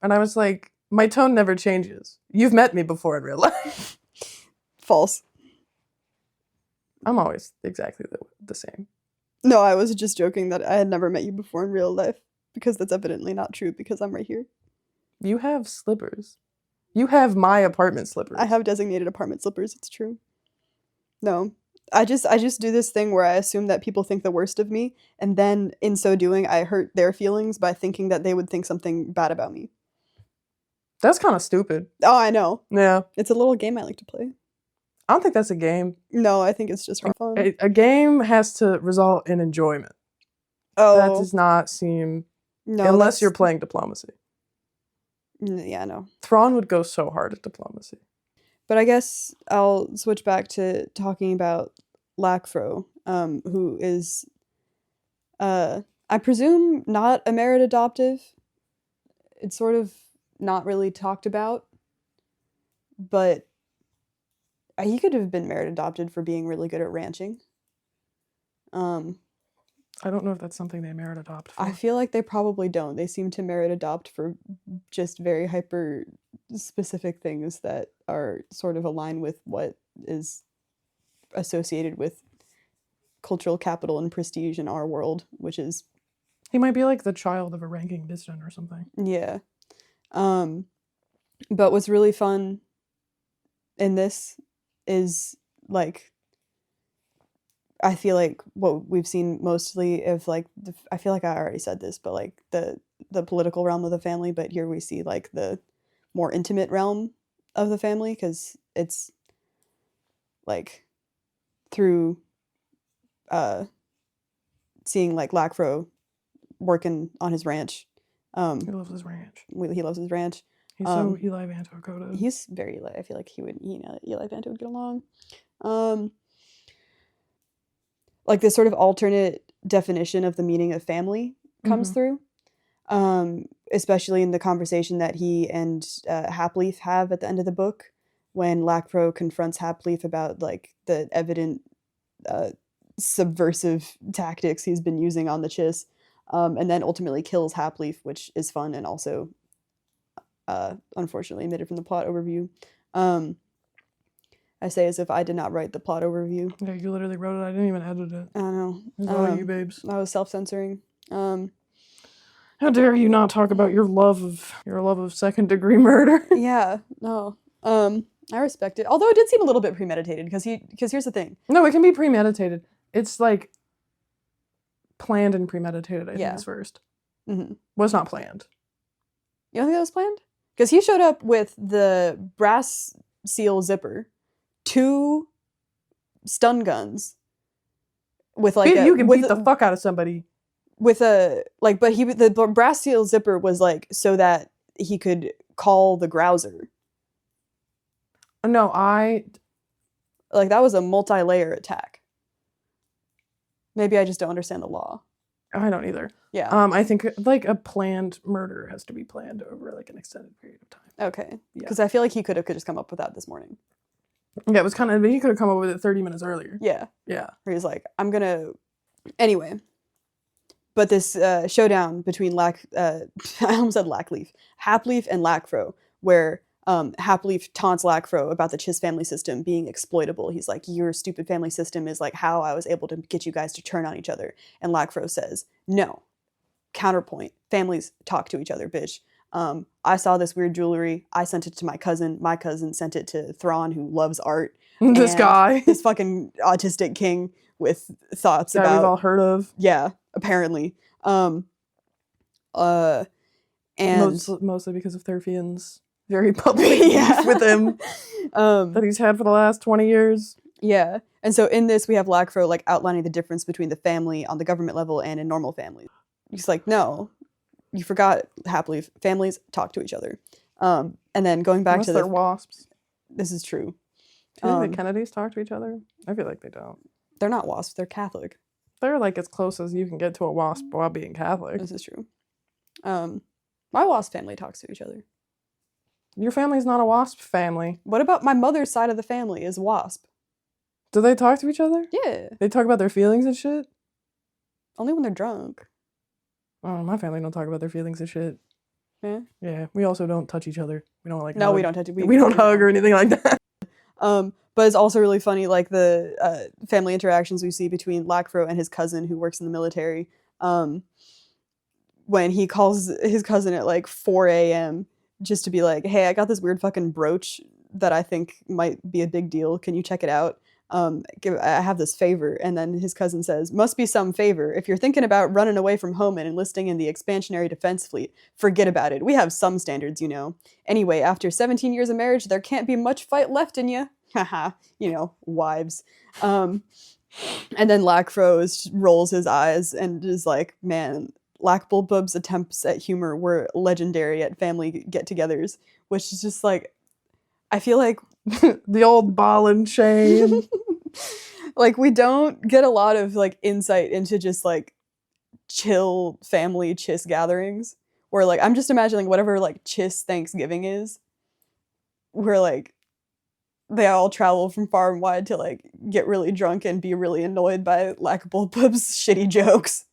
And I was like, my tone never changes. You've met me before in real life. False. I'm always exactly the same. No, I was just joking that I had never met you before in real life, because that's evidently not true because I'm right here. You have slippers. You have my apartment slippers. I have designated apartment slippers, it's true. No. I just do this thing where I assume that people think the worst of me, and then in so doing I hurt their feelings by thinking that they would think something bad about me. That's kind of stupid. Oh, I know. Yeah. It's a little game I like to play. I don't think that's a game. No, I think it's just for fun. A game has to result in enjoyment. That Oh, does not seem... no. unless you're playing diplomacy. Yeah, no. Thrawn would go so hard at diplomacy. But I guess I'll switch back to talking about Lacfro, who is, I presume, not a merit adoptive. It's sort of not really talked about, but he could have been merit adopted for being really good at ranching. I don't know if that's something they merit adopt for. I feel like they probably don't. They seem to merit adopt for just very hyper specific things that are sort of aligned with what is associated with cultural capital and prestige in our world, which is... He might be like the child of a ranking dissident or something. Yeah. But what's really fun in this is, like, I feel like what we've seen mostly of, like, I feel like I already said this, but, like, the political realm of the family, but here we see, like, the more intimate realm of the family, because it's, like, through seeing, like, Lacfro working on his ranch. He loves his ranch. He loves his ranch. He's so Eli Vanto coded. He's very Eli. I feel like Eli Vanto would get along. Like, this sort of alternate definition of the meaning of family comes through, especially in the conversation that he and Hapleaf have at the end of the book, when Lacfro confronts Hapleaf about, like, the evident subversive tactics he's been using on the Chiss, and then ultimately kills Hapleaf, which is fun and also unfortunately omitted from the plot overview. I say as if I did not write the plot overview. Yeah, you literally wrote it. I didn't even edit it. I don't know. It's all you, babes. I was self-censoring. How dare you not talk about your love of second-degree murder? Yeah, no. I respect it. Although it did seem a little bit premeditated, because here's the thing. No, it can be premeditated. It's like planned and premeditated, I think, is first. Mm-hmm. Was not planned. You don't think that was planned? Because he showed up with the brass seal zipper, 2 stun guns, with like you can beat the fuck out of somebody with a, like, but the brass seal zipper was like so that he could call the grouser. No, like, that was a multi-layer attack. Maybe I just don't understand the law. I don't either. Yeah. I think, like, a planned murder has to be planned over, like, an extended period of time. Okay. Because I feel like he could just come up with that this morning. Yeah, it was kind of... He could have come up with it 30 minutes earlier. Yeah. Yeah. Where he's like, I'm gonna... Anyway. But this showdown between I almost said Hapleaf and Lacfro, where Hapleaf taunts Lacfro about the Chiss family system being exploitable. He's like, your stupid family system is like how I was able to get you guys to turn on each other. And Lacfro says, no. Counterpoint. Families talk to each other, bitch. I saw this weird jewelry. I sent it to my cousin. My cousin sent it to Thrawn, who loves art. This guy. This fucking autistic king with thoughts about... we've all heard of. Yeah, apparently. And... Mostly because of Thurfian's very public beef with him that he's had for the last 20 years. Yeah. And so in this, we have Lacfro, like, outlining the difference between the family on the government level and in normal families. He's like, no, you forgot, Hapleaf. Families talk to each other. And then going back to they're wasps. This is true. Do you think the Kennedys talk to each other? I feel like they don't. They're not wasps. They're Catholic. They're, like, as close as you can get to a wasp while being Catholic. This is true. My wasp family talks to each other. Your family's not a wasp family. What about my mother's side of the family is wasp? Do they talk to each other? Yeah. They talk about their feelings and shit? Only when they're drunk. Oh, my family don't talk about their feelings and shit. Yeah? Yeah, we also don't touch each other. We don't, like, No, hug. we don't touch it. We don't hug or anything like that. But it's also really funny, like, the family interactions we see between Lacfro and his cousin who works in the military. When he calls his cousin at, like, 4 a.m. just to be like, hey, I got this weird fucking brooch that I think might be a big deal. Can you check it out? I have this favor. And then his cousin says, must be some favor. If you're thinking about running away from home and enlisting in the expansionary defense fleet, forget about it. We have some standards, you know. Anyway, after 17 years of marriage, there can't be much fight left in you. Haha, you know, wives. And then Lacfro rolls his eyes and is like, man, Lackbulbub's attempts at humor were legendary at family get-togethers, which is just like, I feel like the old ball and chain. Like, we don't get a lot of like insight into just like chill family Chiss gatherings, where like I'm just imagining whatever like Chiss Thanksgiving is, where like they all travel from far and wide to like get really drunk and be really annoyed by Lackbulbub's shitty jokes.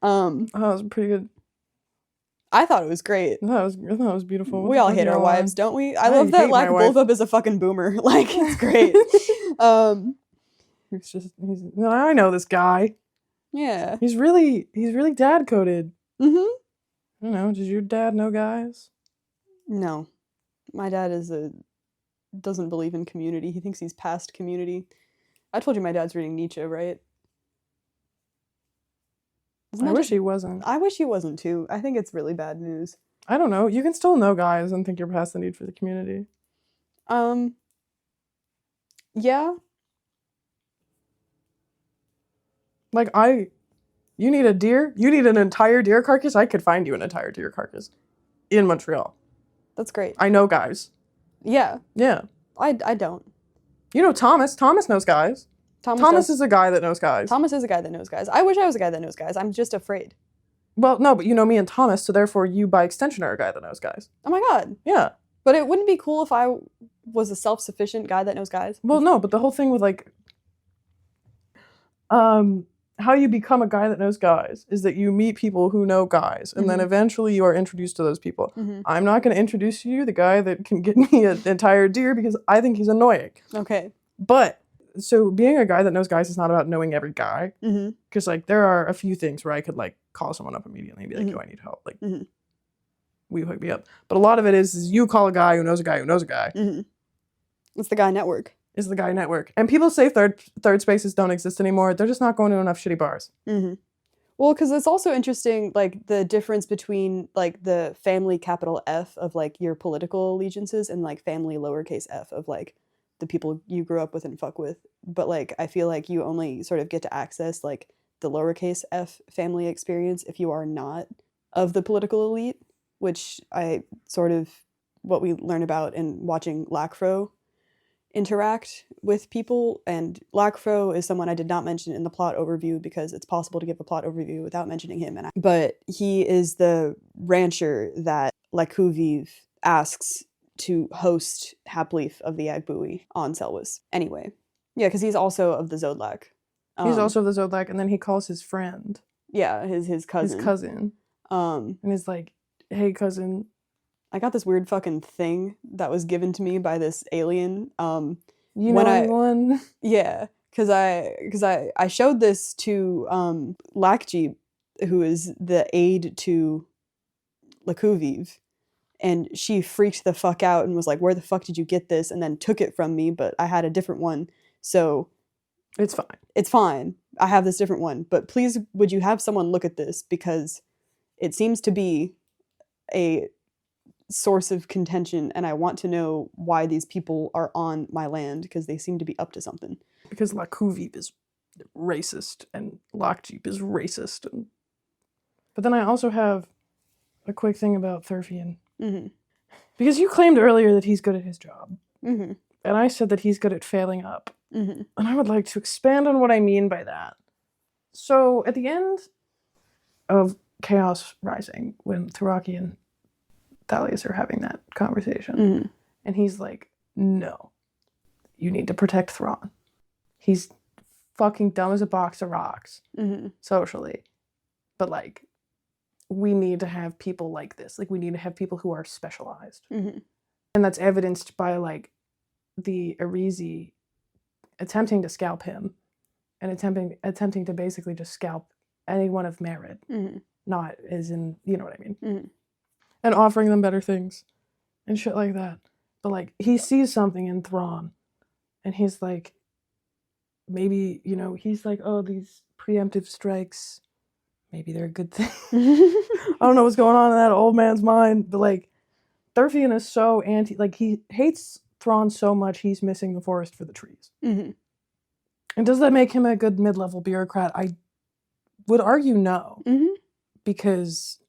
Oh, that was pretty good. I thought it was great. I thought it was beautiful. We all hate our wives, don't we? I love that Lackbulbub is a fucking boomer. Like, it's great. I know this guy. Yeah. He's really dad coded. Mm-hmm. I don't know. Does your dad know guys? No. My dad doesn't believe in community. He thinks he's past community. I told you my dad's reading Nietzsche, right? I wish he wasn't. I wish he wasn't too. I think it's really bad news. I don't know. You can still know guys and think you're past the need for the community. Yeah. Like, you need a deer? You need an entire deer carcass? I could find you an entire deer carcass in Montreal. That's great. I know guys. Yeah. Yeah. I don't. You know Thomas. Thomas knows guys. Thomas is a guy that knows guys. Thomas is a guy that knows guys. I wish I was a guy that knows guys. I'm just afraid. Well, no, but you know me and Thomas, so therefore you, by extension, are a guy that knows guys. Oh my god. Yeah. But it wouldn't be cool if I was a self-sufficient guy that knows guys. Well, no, but the whole thing with, like, how you become a guy that knows guys is that you meet people who know guys, and then eventually you are introduced to those people. I'm not going to introduce you the guy that can get me an entire deer because I think he's annoying. Okay. But, so being a guy that knows guys is not about knowing every guy. Because, like, there are a few things where I could, like, call someone up immediately and be like, yo, I need help. Like, will you hook me up? But a lot of it is you call a guy who knows a guy who knows a guy. It's the guy network. Is the guy network. And people say third spaces don't exist anymore. They're just not going to enough shitty bars. Well, because it's also interesting, like, the difference between, like, the family capital F of, like, your political allegiances and, like, family lowercase f of, like, the people you grew up with and fuck with. But, like, I feel like you only sort of get to access, like, the lowercase f family experience if you are not of the political elite, which what we learn about in watching Lacfro interact with people. And Lacfro is someone I did not mention in the plot overview because it's possible to give a plot overview without mentioning him. But he is the rancher that Lacuvive asks to host Hapleaf of the Agbui on Selwys. Anyway, yeah, because he's also of the Zodlak. He's also of the Zodlak, and then he calls his friend. Yeah, his cousin. His cousin. And he's like, hey, cousin. I got this weird fucking thing that was given to me by this alien. You know anyone? Yeah, because I showed this to Lakjeep, who is the aide to Lacuvive, and she freaked the fuck out and was like, where the fuck did you get this? And then took it from me, but I had a different one, so... It's fine. It's fine. I have this different one, but please would you have someone look at this, because it seems to be a source of contention, and I want to know why these people are on my land, because they seem to be up to something. Because Lacuvive is racist and Lakjeep is racist. But then I also have a quick thing about Thurfian. Because you claimed earlier that he's good at his job. And I said that he's good at failing up. And I would like to expand on what I mean by that. So at the end of Chaos Rising, when Tharaki and Thalias are having that conversation, and he's like, no, you need to protect Thrawn. He's fucking dumb as a box of rocks, socially. But, like, we need to have people like this. Like, we need to have people who are specialized. And that's evidenced by, like, the Arizi attempting to scalp him and attempting to basically just scalp anyone of merit. Not as in, you know what I mean? And offering them better things and shit like that. But, like, he sees something in Thrawn, and he's like, maybe, you know, he's like, oh, these preemptive strikes, maybe they're a good thing. I don't know what's going on in that old man's mind, but, like, Thurfian is so he hates Thrawn so much he's missing the forest for the trees. And does that make him a good mid-level bureaucrat? I would argue no. Mm-hmm. Because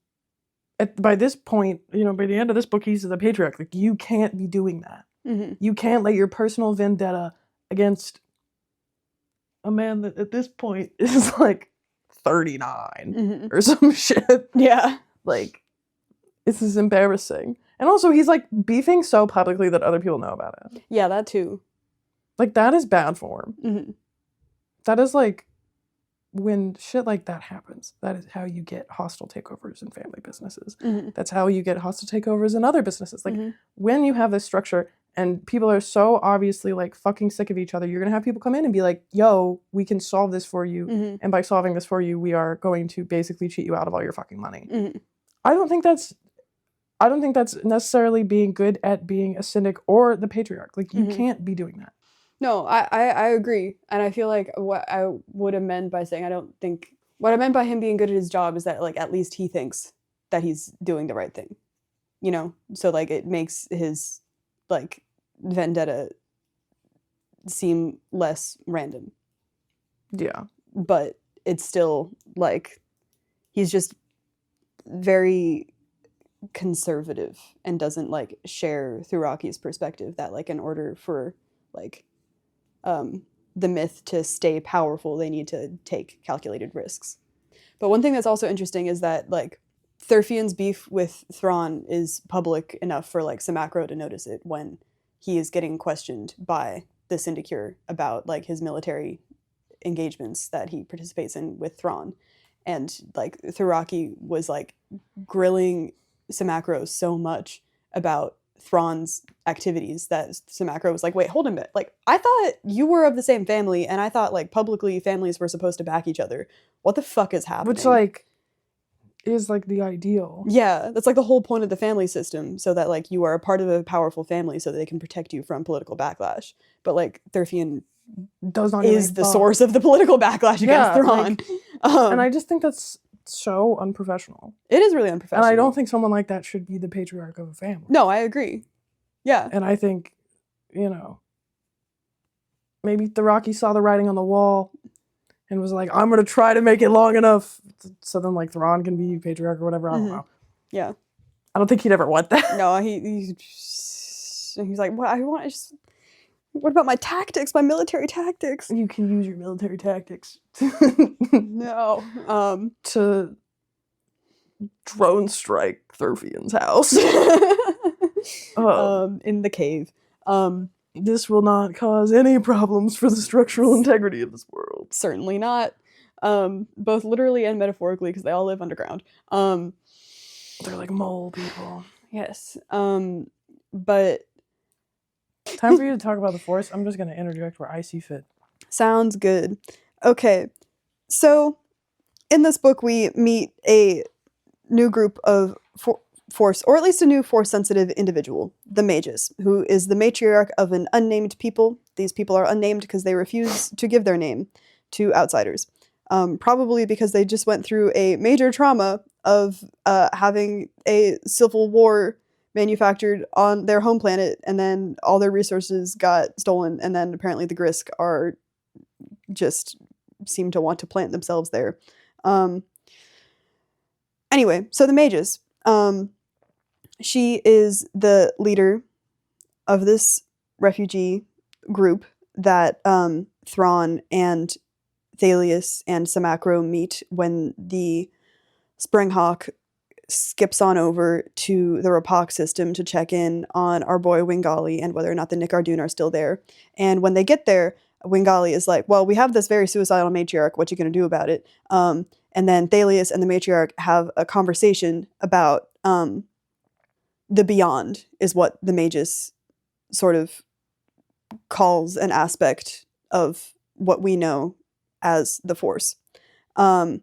by this point, by the end of this book, he's the patriarch. Like, you can't be doing that. Mm-hmm. You can't let your personal vendetta against a man that at this point is like 39 or some shit. Yeah. Like, this is embarrassing. And also, he's like beefing so publicly that other people know about it. Yeah, that too. Like, that is bad form. Mm-hmm. That is like, when shit like that happens, that is how you get hostile takeovers in family businesses. Mm-hmm. That's how you get hostile takeovers in other businesses. Like, Mm-hmm. when you have this structure and people are so obviously like fucking sick of each other, you're gonna have people come in and be like, yo, we can solve this for you. Mm-hmm. And by solving this for you, we are going to basically cheat you out of all your fucking money. Mm-hmm. I don't think that's necessarily being good at being a cynic or the patriarch. Like, you can't be doing that. No, I agree. And I feel like what I would amend by saying what I meant by him being good at his job is that, like, at least he thinks that he's doing the right thing. So, like, it makes his, like, vendetta seem less random. Yeah. But it's still, like, he's just very conservative and doesn't, like, share Thuraki's perspective that, like, in order for, like, the myth to stay powerful, they need to take calculated risks. But one thing that's also interesting is that, like, Thurfian's beef with Thrawn is public enough for, like, Samacro to notice it when he is getting questioned by the Syndicure about, like, his military engagements that he participates in with Thrawn. And, like, Thuraki was, like, grilling Samacro so much about Thrawn's activities that Samacro was like, wait, hold a minute. Like, I thought you were of the same family, and I thought, like, publicly families were supposed to back each other. What the fuck is happening? Which, like, is, like, the ideal. Yeah, that's, like, the whole point of the family system, so that, like, you are a part of a powerful family so that they can protect you from political backlash. But, like, Thurfian does not is the source of the political backlash against Thrawn. Like, and I just think that's so unprofessional. It is really unprofessional. And I don't think someone like that should be the patriarch of a family. No, I agree. Yeah. And I think, maybe Thuraki saw the writing on the wall and was like, I'm going to try to make it long enough so then, like, Thrawn can be patriarch or whatever. I don't know. Yeah. I don't think he'd ever want that. No, he's like, what about my tactics, my military tactics? You can use your military tactics No. to drone strike Thurfian's house. In the cave. This will not cause any problems for the structural integrity of this world. Certainly not. Both literally and metaphorically, because they all live underground. They're like mole people. Yes. But time for you to talk about the Force. I'm just going to interject where I see fit. Sounds good. Okay. So, in this book, we meet a new group of Force, or at least a new Force-sensitive individual, the Mages, who is the matriarch of an unnamed people. These people are unnamed because they refuse to give their name to outsiders. Probably because they just went through a major trauma of having a civil war manufactured on their home planet, and then all their resources got stolen, and then apparently the Grisk are just seem to want to plant themselves there. Anyway, so the Mages. She is the leader of this refugee group that Thrawn and Thalius and Samacro meet when the Springhawk skips on over to the Rapak system to check in on our boy Wingali and whether or not the Nicardoon are still there. And when they get there, Wingali is like, well, we have this very suicidal matriarch. What you going to do about it? And then Thalius and the matriarch have a conversation about the beyond is what the Magus sort of calls an aspect of what we know as the Force. And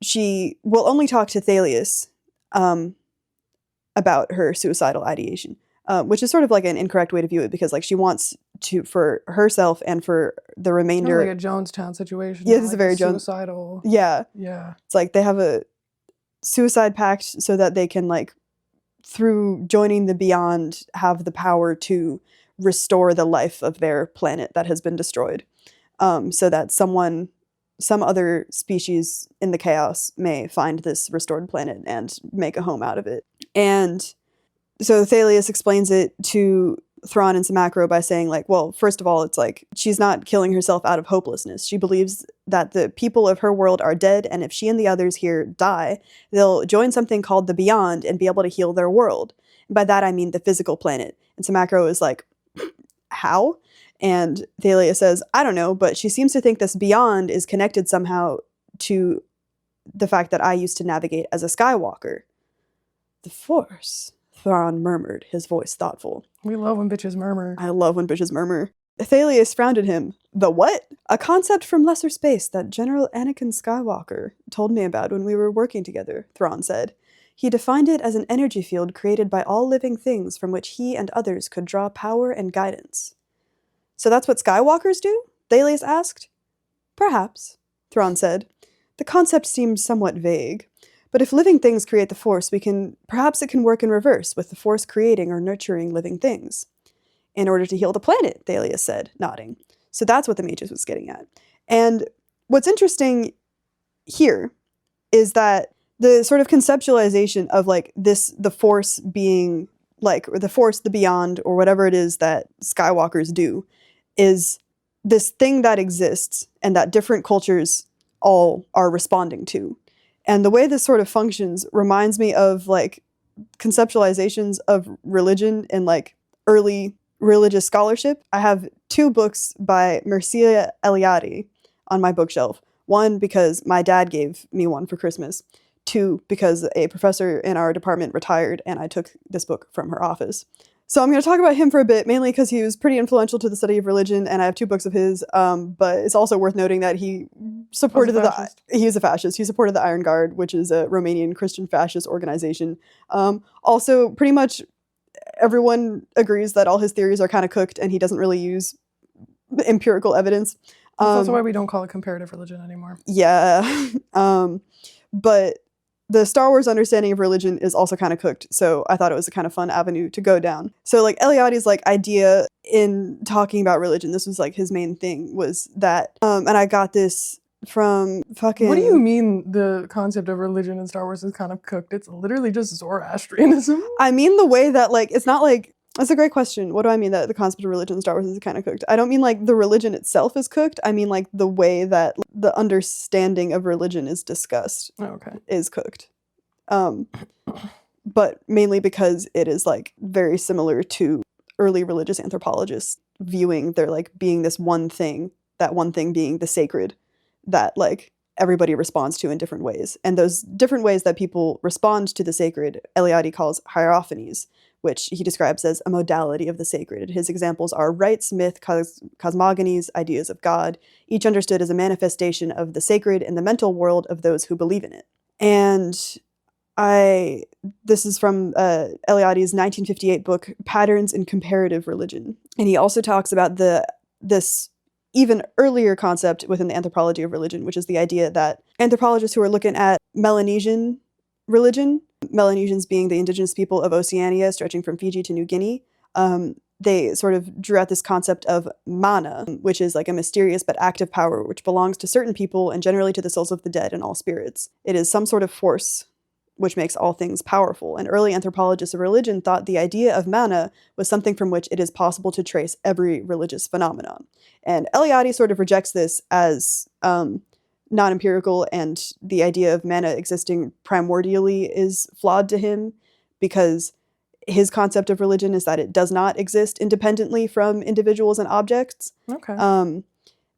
she will only talk to Thalius about her suicidal ideation, which is sort of like an incorrect way to view it, because like she wants to, for herself and for the remainder, like a Jonestown situation. Yeah, this is like a very suicidal. Yeah, it's like they have a suicide pact so that they can, like, through joining the beyond, have the power to restore the life of their planet that has been destroyed, so that some other species in the chaos may find this restored planet and make a home out of it. And so Thalius explains it to Thrawn and Samacro by saying, like, well, first of all, it's like she's not killing herself out of hopelessness. She believes that the people of her world are dead, and if she and the others here die, they'll join something called the Beyond and be able to heal their world. And by that, I mean the physical planet. And Samacro is like, how? And Thalius says, I don't know, but she seems to think this Beyond is connected somehow to the fact that I used to navigate as a Skywalker. The Force, Thrawn murmured, his voice thoughtful. We love when bitches murmur. I love when bitches murmur. Thalius frowned at him. The what? A concept from lesser space that General Anakin Skywalker told me about when we were working together, Thrawn said. He defined it as an energy field created by all living things from which he and others could draw power and guidance. So that's what Skywalkers do? Thalius asked. Perhaps, Thrawn said. The concept seemed somewhat vague. But if living things create the Force, perhaps it can work in reverse, with the Force creating or nurturing living things. In order to heal the planet, Thalius said, nodding. So that's what the Magus was getting at. And what's interesting here is that the sort of conceptualization of like the Force being like, or the Force, the Beyond, or whatever it is that Skywalkers do, is this thing that exists and that different cultures all are responding to. And the way this sort of functions reminds me of like conceptualizations of religion in like early religious scholarship. I have 2 books by Mircea Eliade on my bookshelf. 1, because my dad gave me one for Christmas. 2, because a professor in our department retired and I took this book from her office. So I'm going to talk about him for a bit, mainly because he was pretty influential to the study of religion, and I have 2 books of his, but it's also worth noting that he supported he's a fascist. He supported the Iron Guard, which is a Romanian Christian fascist organization. Also, pretty much everyone agrees that all his theories are kind of cooked, and he doesn't really use empirical evidence. That's why we don't call it comparative religion anymore. Yeah. But the Star Wars understanding of religion is also kind of cooked, so I thought it was a kind of fun avenue to go down. So, like, Eliade's, like, idea in talking about religion, this was, like, his main thing, was that, and I got this from fucking... What do you mean the concept of religion in Star Wars is kind of cooked? It's literally just Zoroastrianism. I mean the way that, like, it's not, like... That's a great question. What do I mean that the concept of religion in Star Wars is kind of cooked? I don't mean, like, the religion itself is cooked. I mean, like, the way that the understanding of religion is discussed is cooked. But mainly because it is, like, very similar to early religious anthropologists viewing there, like, being this one thing, that one thing being the sacred, that, like, everybody responds to in different ways. And those different ways that people respond to the sacred, Eliade calls hierophanies, which he describes as a modality of the sacred. His examples are rites, myth, cosmogonies, ideas of God, each understood as a manifestation of the sacred in the mental world of those who believe in it. And this is from Eliade's 1958 book, Patterns in Comparative Religion. And he also talks about this even earlier concept within the anthropology of religion, which is the idea that anthropologists who are looking at Melanesian religion, Melanesians being the indigenous people of Oceania, stretching from Fiji to New Guinea, they sort of drew out this concept of mana, which is like a mysterious but active power which belongs to certain people and generally to the souls of the dead and all spirits. It is some sort of force which makes all things powerful. And early anthropologists of religion thought the idea of mana was something from which it is possible to trace every religious phenomenon. And Eliade sort of rejects this as non-empirical, and the idea of mana existing primordially is flawed to him because his concept of religion is that it does not exist independently from individuals and objects. Okay.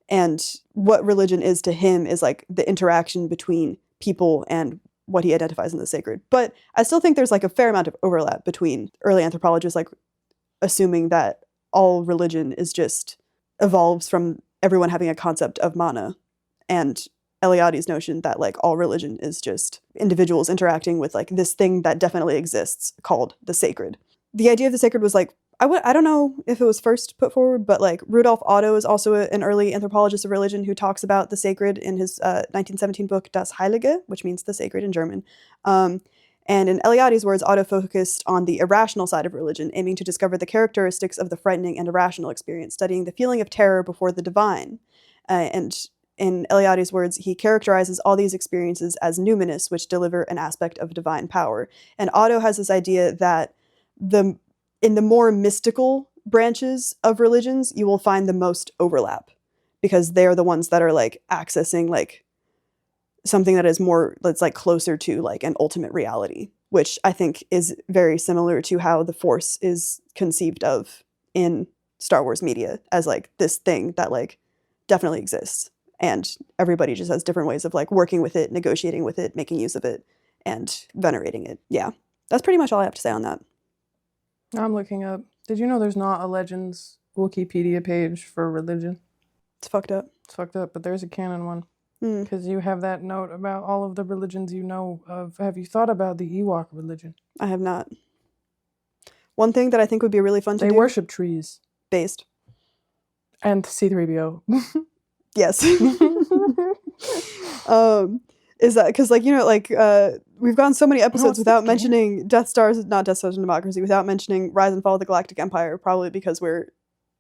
And what religion is to him is like the interaction between people and what he identifies in the sacred. But I still think there's like a fair amount of overlap between early anthropologists, like assuming that all religion is just evolves from everyone having a concept of mana, and Eliade's notion that like all religion is just individuals interacting with like this thing that definitely exists called the sacred. The idea of the sacred was like, I don't know if it was first put forward, but like Rudolf Otto is also an early anthropologist of religion who talks about the sacred in his 1917 book Das Heilige, which means the sacred in German. And in Eliade's words, Otto focused on the irrational side of religion, aiming to discover the characteristics of the frightening and irrational experience, studying the feeling of terror before the divine. And in Eliade's words, he characterizes all these experiences as numinous, which deliver an aspect of divine power. And Otto has this idea that in the more mystical branches of religions, you will find the most overlap, because they're the ones that are like accessing like something that is more, that's like closer to like an ultimate reality, which I think is very similar to how the Force is conceived of in Star Wars media, as like this thing that like definitely exists, and everybody just has different ways of like working with it, negotiating with it, making use of it, and venerating it. Yeah, that's pretty much all I have to say on that. I'm looking up. Did you know there's not a Legends Wikipedia page for religion? It's fucked up. It's fucked up, but there's a canon one. Mm. Because you have that note about all of the religions you know of. Have you thought about the Ewok religion? I have not. One thing that I think would be really fun to do. They worship trees. Based. And C-3PO. Yes. Is that because, like, you know, like, we've gone so many episodes without mentioning not Death Stars and Democracy, without mentioning Rise and Fall of the Galactic Empire, probably because we're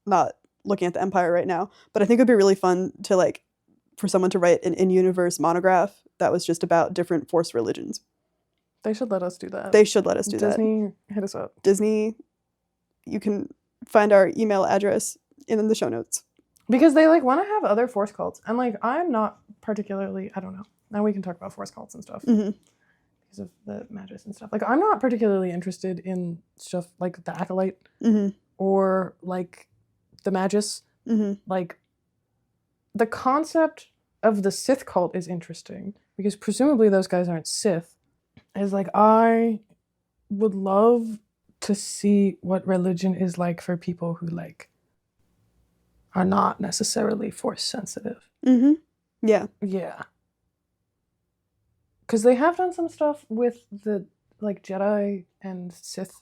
not looking at the Empire right now. But I think it would be really fun to, like, for someone to write an in-universe monograph that was just about different Force religions. They should let us do that. They should let us do that. Disney, hit us up. Disney, you can find our email address in the show notes. Because they, like, want to have other Force cults. And, like, I'm not particularly, I don't know. Now we can talk about Force cults and stuff. Mm-hmm. Because of the Magus and stuff. Like, I'm not particularly interested in stuff like the Acolyte. Mm-hmm. Or, like, the Magus. Mm-hmm. Like, the concept of the Sith cult is interesting. Because presumably those guys aren't Sith. It's like, I would love to see what religion is like for people who, like, are not necessarily Force sensitive. Mm-hmm. Yeah. Yeah. Because they have done some stuff with the, like, Jedi and Sith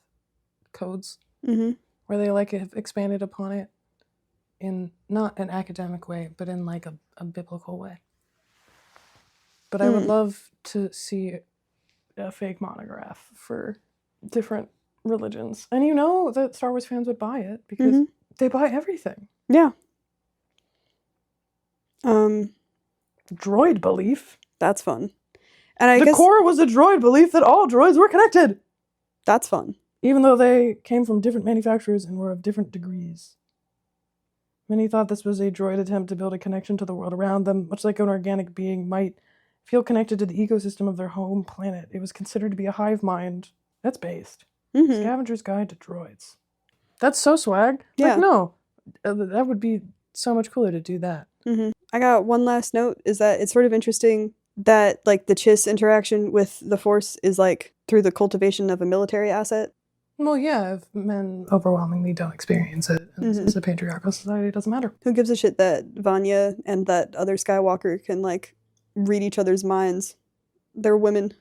codes. Mm-hmm. Where they, like, have expanded upon it in not an academic way, but in, like, a biblical way. But I would love to see a fake monograph for different religions. And you know that Star Wars fans would buy it because they buy everything. Yeah. Droid belief. That's fun. And I guess the core was a droid belief that all droids were connected. That's fun. Even though they came from different manufacturers and were of different degrees. Many thought this was a droid attempt to build a connection to the world around them, much like an organic being might feel connected to the ecosystem of their home planet. It was considered to be a hive mind. That's based. Mm-hmm. Scavenger's Guide to Droids. That's so swag. Yeah. Like, no. That would be so much cooler to do that. Mm-hmm. I got one last note, is that it's sort of interesting that, like, the Chiss interaction with the Force is, like, through the cultivation of a military asset. Well, yeah, if men overwhelmingly don't experience it, and it's a patriarchal society, it doesn't matter. Who gives a shit that Vanya and that other Skywalker can, like, read each other's minds? They're women.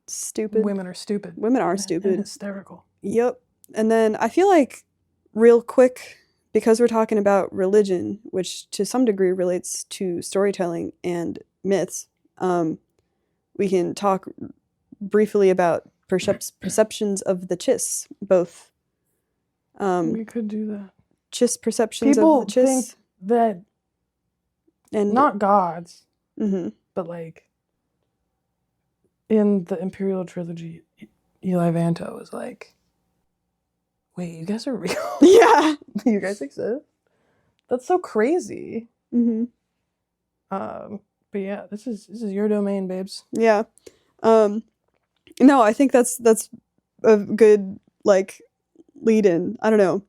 Stupid. Women are stupid. Women are stupid. And hysterical. Yep. And then I feel like, real quick, because we're talking about religion, which to some degree relates to storytelling and myths, we can talk briefly about perceptions of the Chiss, both. We could do that. Chiss perceptions People of the Chiss. Think that, and not gods, mm-hmm. but, like, in the Imperial Trilogy, Eli Vanto was like, wait, you guys are real? Yeah. You guys exist? That's so crazy. Mm-hmm. But yeah, this is your domain, babes. Yeah. No, I think that's a good, like, lead in. I don't know.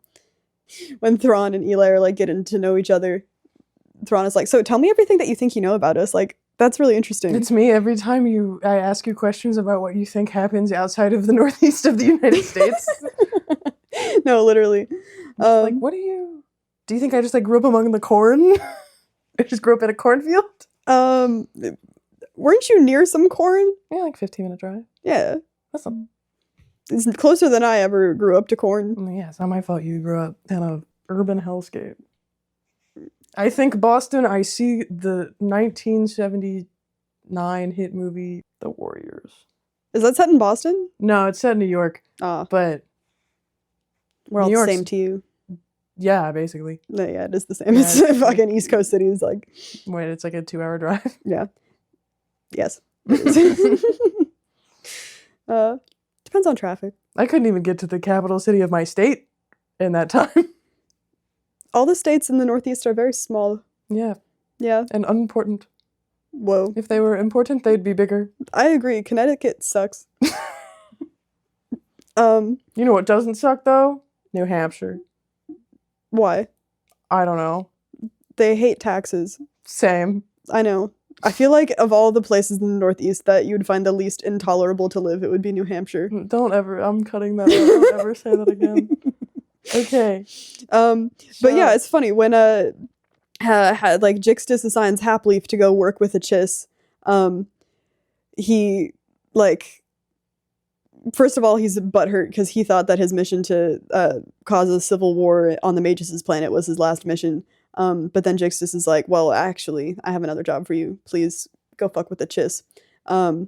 When Thrawn and Eli are, like, getting to know each other, Thrawn is like, so tell me everything that you think you know about us. Like, that's really interesting. It's me every time I ask you questions about what you think happens outside of the northeast of the United States. No, literally. Like, what do you think I just, like, grew up among the corn? I just grew up in a cornfield? Weren't you near some corn? Yeah, like 15-minute drive. Yeah. That's It's closer than I ever grew up to corn. Yeah, it's not my fault you grew up in an urban hellscape. I think Boston, I see the 1979 hit movie, The Warriors. Is that set in Boston? No, it's set in New York, Ah, but we're all New the York's- same to you. yeah, basically. No, yeah, it is the same. Yeah, It's it's fucking East Coast cities, like, Wait, it's like a 2-hour drive. yeah. Yes. It is. Depends on traffic. I couldn't even get to the capital city of my state in that time. All the states in the Northeast are very small. Yeah, Yeah. and unimportant. Whoa. If they were important, they'd be bigger. I agree. Connecticut sucks. You know what doesn't suck, though? New Hampshire. Why? I don't know. They hate taxes. Same. I know. I feel like of all the places in the Northeast that you would find the least intolerable to live, it would be New Hampshire. Don't ever. I'm cutting that out. Don't ever say that again. Okay. But yeah, it's funny when like Jixtus assigns Hapleaf to go work with a Chiss. He like first of all he's butthurt because he thought that his mission to cause a civil war on the Magus' planet was his last mission. But then Jixtus is like, well, actually, I have another job for you. Please go fuck with the Chiss. And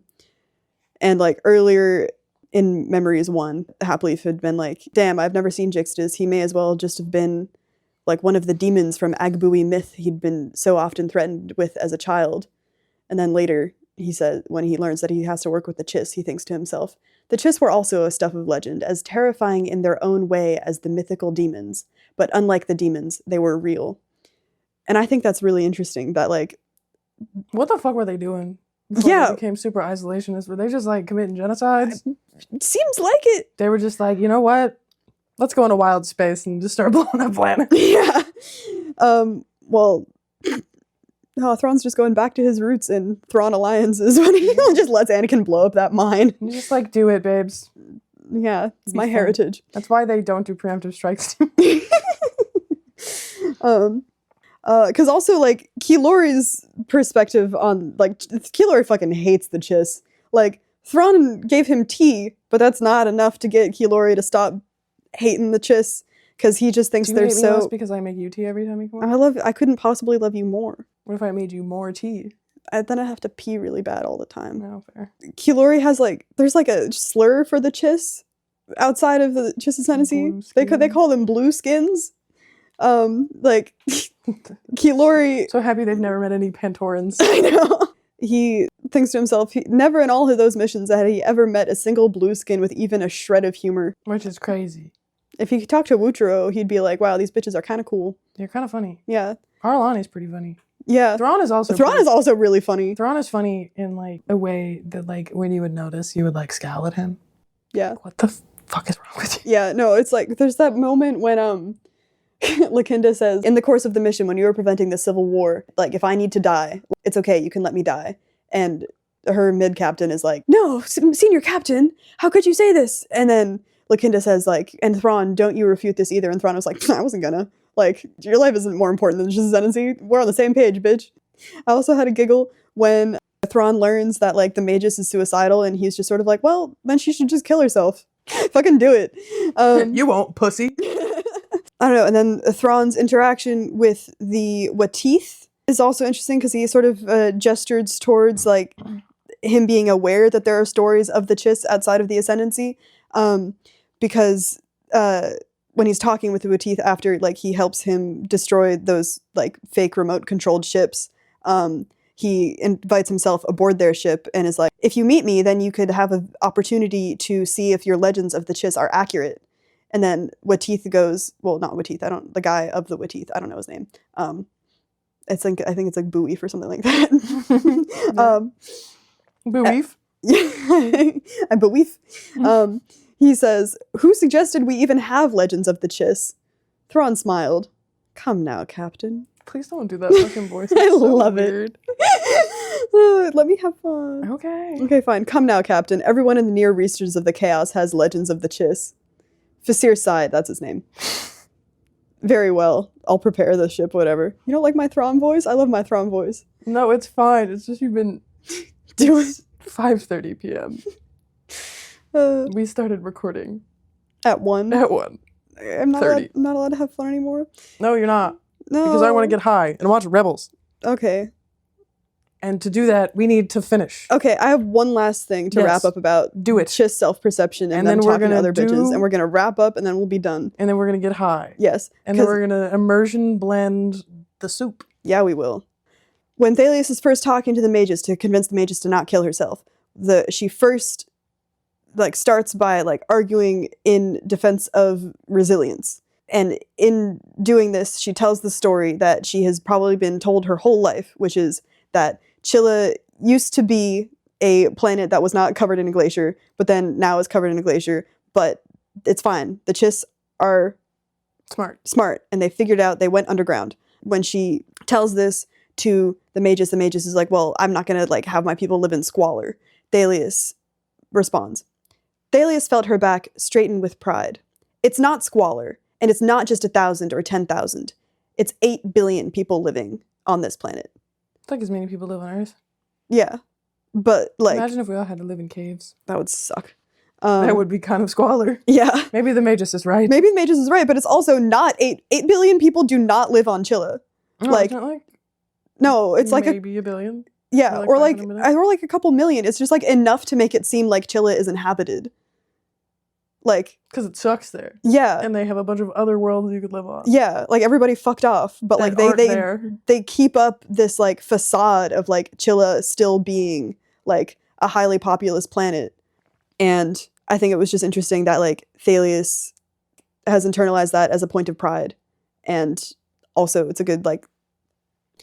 like earlier in Memories 1, Hapleaf had been like, damn, I've never seen Jixtus. He may as well just have been like one of the demons from Agbui myth he'd been so often threatened with as a child. And then later, he said, when he learns that he has to work with the Chiss, he thinks to himself, the Chiss were also a stuff of legend, as terrifying in their own way as the mythical demons. But unlike the demons, they were real. And I think that's really interesting that, like... What the fuck were they doing? Before Yeah. they became super isolationist. Were they just, like, committing genocides? Seems like it. They were just like, you know what? Let's go into wild space and just start blowing up planets. Yeah. Well... No, Thrawn's just going back to his roots in Thrawn alliances when he just lets Anakin blow up that mine. You just, like, do it, babes. Yeah, it's Be my fun. heritage. That's why they don't do preemptive strikes. Because also, like, Keylori's perspective on, like, Keylori fucking hates the Chiss. Like, Thrawn gave him tea, but that's not enough to get Keylori to stop hating the Chiss, because he just thinks Do you they're hate me so... less because I make you tea every time you come on? I couldn't possibly love you more. What if I made you more tea? Then I have to pee really bad all the time. No, fair. Keylori has, like, there's, like, a slur for the Chiss outside of the Chiss Ascendancy. Blue They skins. call them blue skins. Like, Keylori... So happy they've never met any Pantorans. I know. He thinks to himself, never in all of those missions had he ever met a single blue skin with even a shred of humor. Which is crazy. If he could talk to Wutro, he'd be like, wow, these bitches are kind of cool. They're kind of funny. Yeah. Harlani's pretty funny. Yeah. Thrawn is also Thrawn is also really funny. Thrawn is funny in, like, a way that, like, when you would notice, you would, like, scowl at him. Yeah. What the fuck is wrong with you? Yeah, no, it's like, there's that moment when, Lakinda says, in the course of the mission, when you were preventing the civil war, like, if I need to die, it's okay, you can let me die. And her mid-captain is like, no, senior captain, how could you say this? And then Lakinda says, like, and Thrawn, don't you refute this either. And Thrawn was like, I wasn't gonna. Like, your life isn't more important than just Ascendancy. We're on the same page, bitch. I also had a giggle when Thrawn learns that, like, the Magus is suicidal, and he's just sort of like, well, then she should just kill herself. Fucking do it. You won't, pussy. I don't know. And then Thrawn's interaction with the Watith is also interesting because he sort of gestures towards, like, him being aware that there are stories of the Chiss outside of the Ascendancy. Because when he's talking with the Watith after, like, he helps him destroy those, like, fake remote-controlled ships, he invites himself aboard their ship and is like, if you meet me, then you could have an opportunity to see if your legends of the Chiss are accurate. And then Watith goes, well, not Watith, the guy of the Watith, I don't know his name. It's like, I think it's like Buif or something like that. Buif. And Buif. He says, who suggested we even have legends of the Chiss? Thrawn smiled. Come now, Captain. Please don't do that fucking voice. I It's so love weird. it. Let me have fun. Okay. Okay, fine. Come now, Captain. Everyone in the near reaches of the chaos has legends of the Chiss. Fasir sighed, that's his name. Very well. I'll prepare the ship, whatever. You don't like my Thrawn voice? I love my Thrawn voice. No, it's fine. It's just you've been doing 5:30 p.m. We started recording at 1. at 1. I'm not 30. not allowed to have fun anymore. No, you're not. No. Because I want to get high and watch Rebels. Okay. And to do that, we need to finish. Okay, I have one last thing to wrap up about Do it. Chiss self-perception and then talking to other bitches. And we're going to wrap up and then we'll be done. And then we're going to get high. Yes. And then we're going to immersion blend the soup. Yeah, we will. When Thalius is first talking to the mages to convince the mages to not kill herself, she first starts by arguing in defense of resilience. And in doing this, she tells the story that she has probably been told her whole life, which is that Chilla used to be a planet that was not covered in a glacier, but then now is covered in a glacier, but it's fine. The Chiss are smart, and they figured out, they went underground. When she tells this to the magus is like, well, I'm not going to have my people live in squalor. Thalius responds. Thalius felt her back straighten with pride. It's not squalor, and it's not just 1,000 or 10,000. It's 8 billion people living on this planet. It's like as many people live on Earth. Yeah. But imagine if we all had to live in caves. That would suck. That would be kind of squalor. Yeah. Maybe the magus is right. Maybe the magus is right, but it's also not 8 billion people do not live on Chilla. No, it's not no, it's maybe a billion. Yeah, or a couple million. It's just enough to make it seem like Chilla is inhabited. Because it sucks there. Yeah. And they have a bunch of other worlds you could live on. Yeah, everybody fucked off, but they keep up this facade of Chilla still being a highly populous planet. And I think it was just interesting that Thalius has internalized that as a point of pride. And also it's a good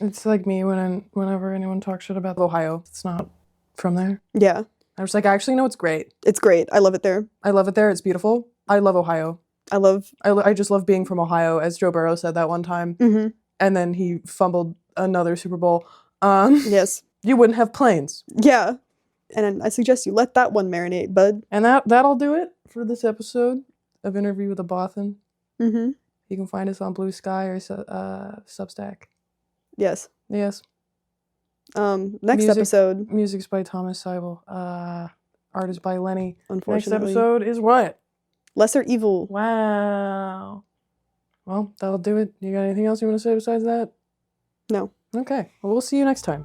it's like me whenever anyone talks shit about Ohio. It's not from there. Yeah. I was actually, no, it's great. It's great. I love it there. I love it there. It's beautiful. I love Ohio. I just love being from Ohio, as Joe Burrow said that one time. Mm-hmm. And then he fumbled another Super Bowl. Yes. You wouldn't have planes. Yeah. And I suggest you let that one marinate, bud. And that'll do it for this episode of Interview with a Bothan. Mm-hmm. You can find us on Blue Sky or Substack. Yes. Yes. Next episode. Music's by Thomas Seibel. Art is by Lenny. Unfortunately. Next episode is what? Lesser Evil. Wow. Well, that'll do it. You got anything else you want to say besides that? No. Okay. Well, we'll see you next time.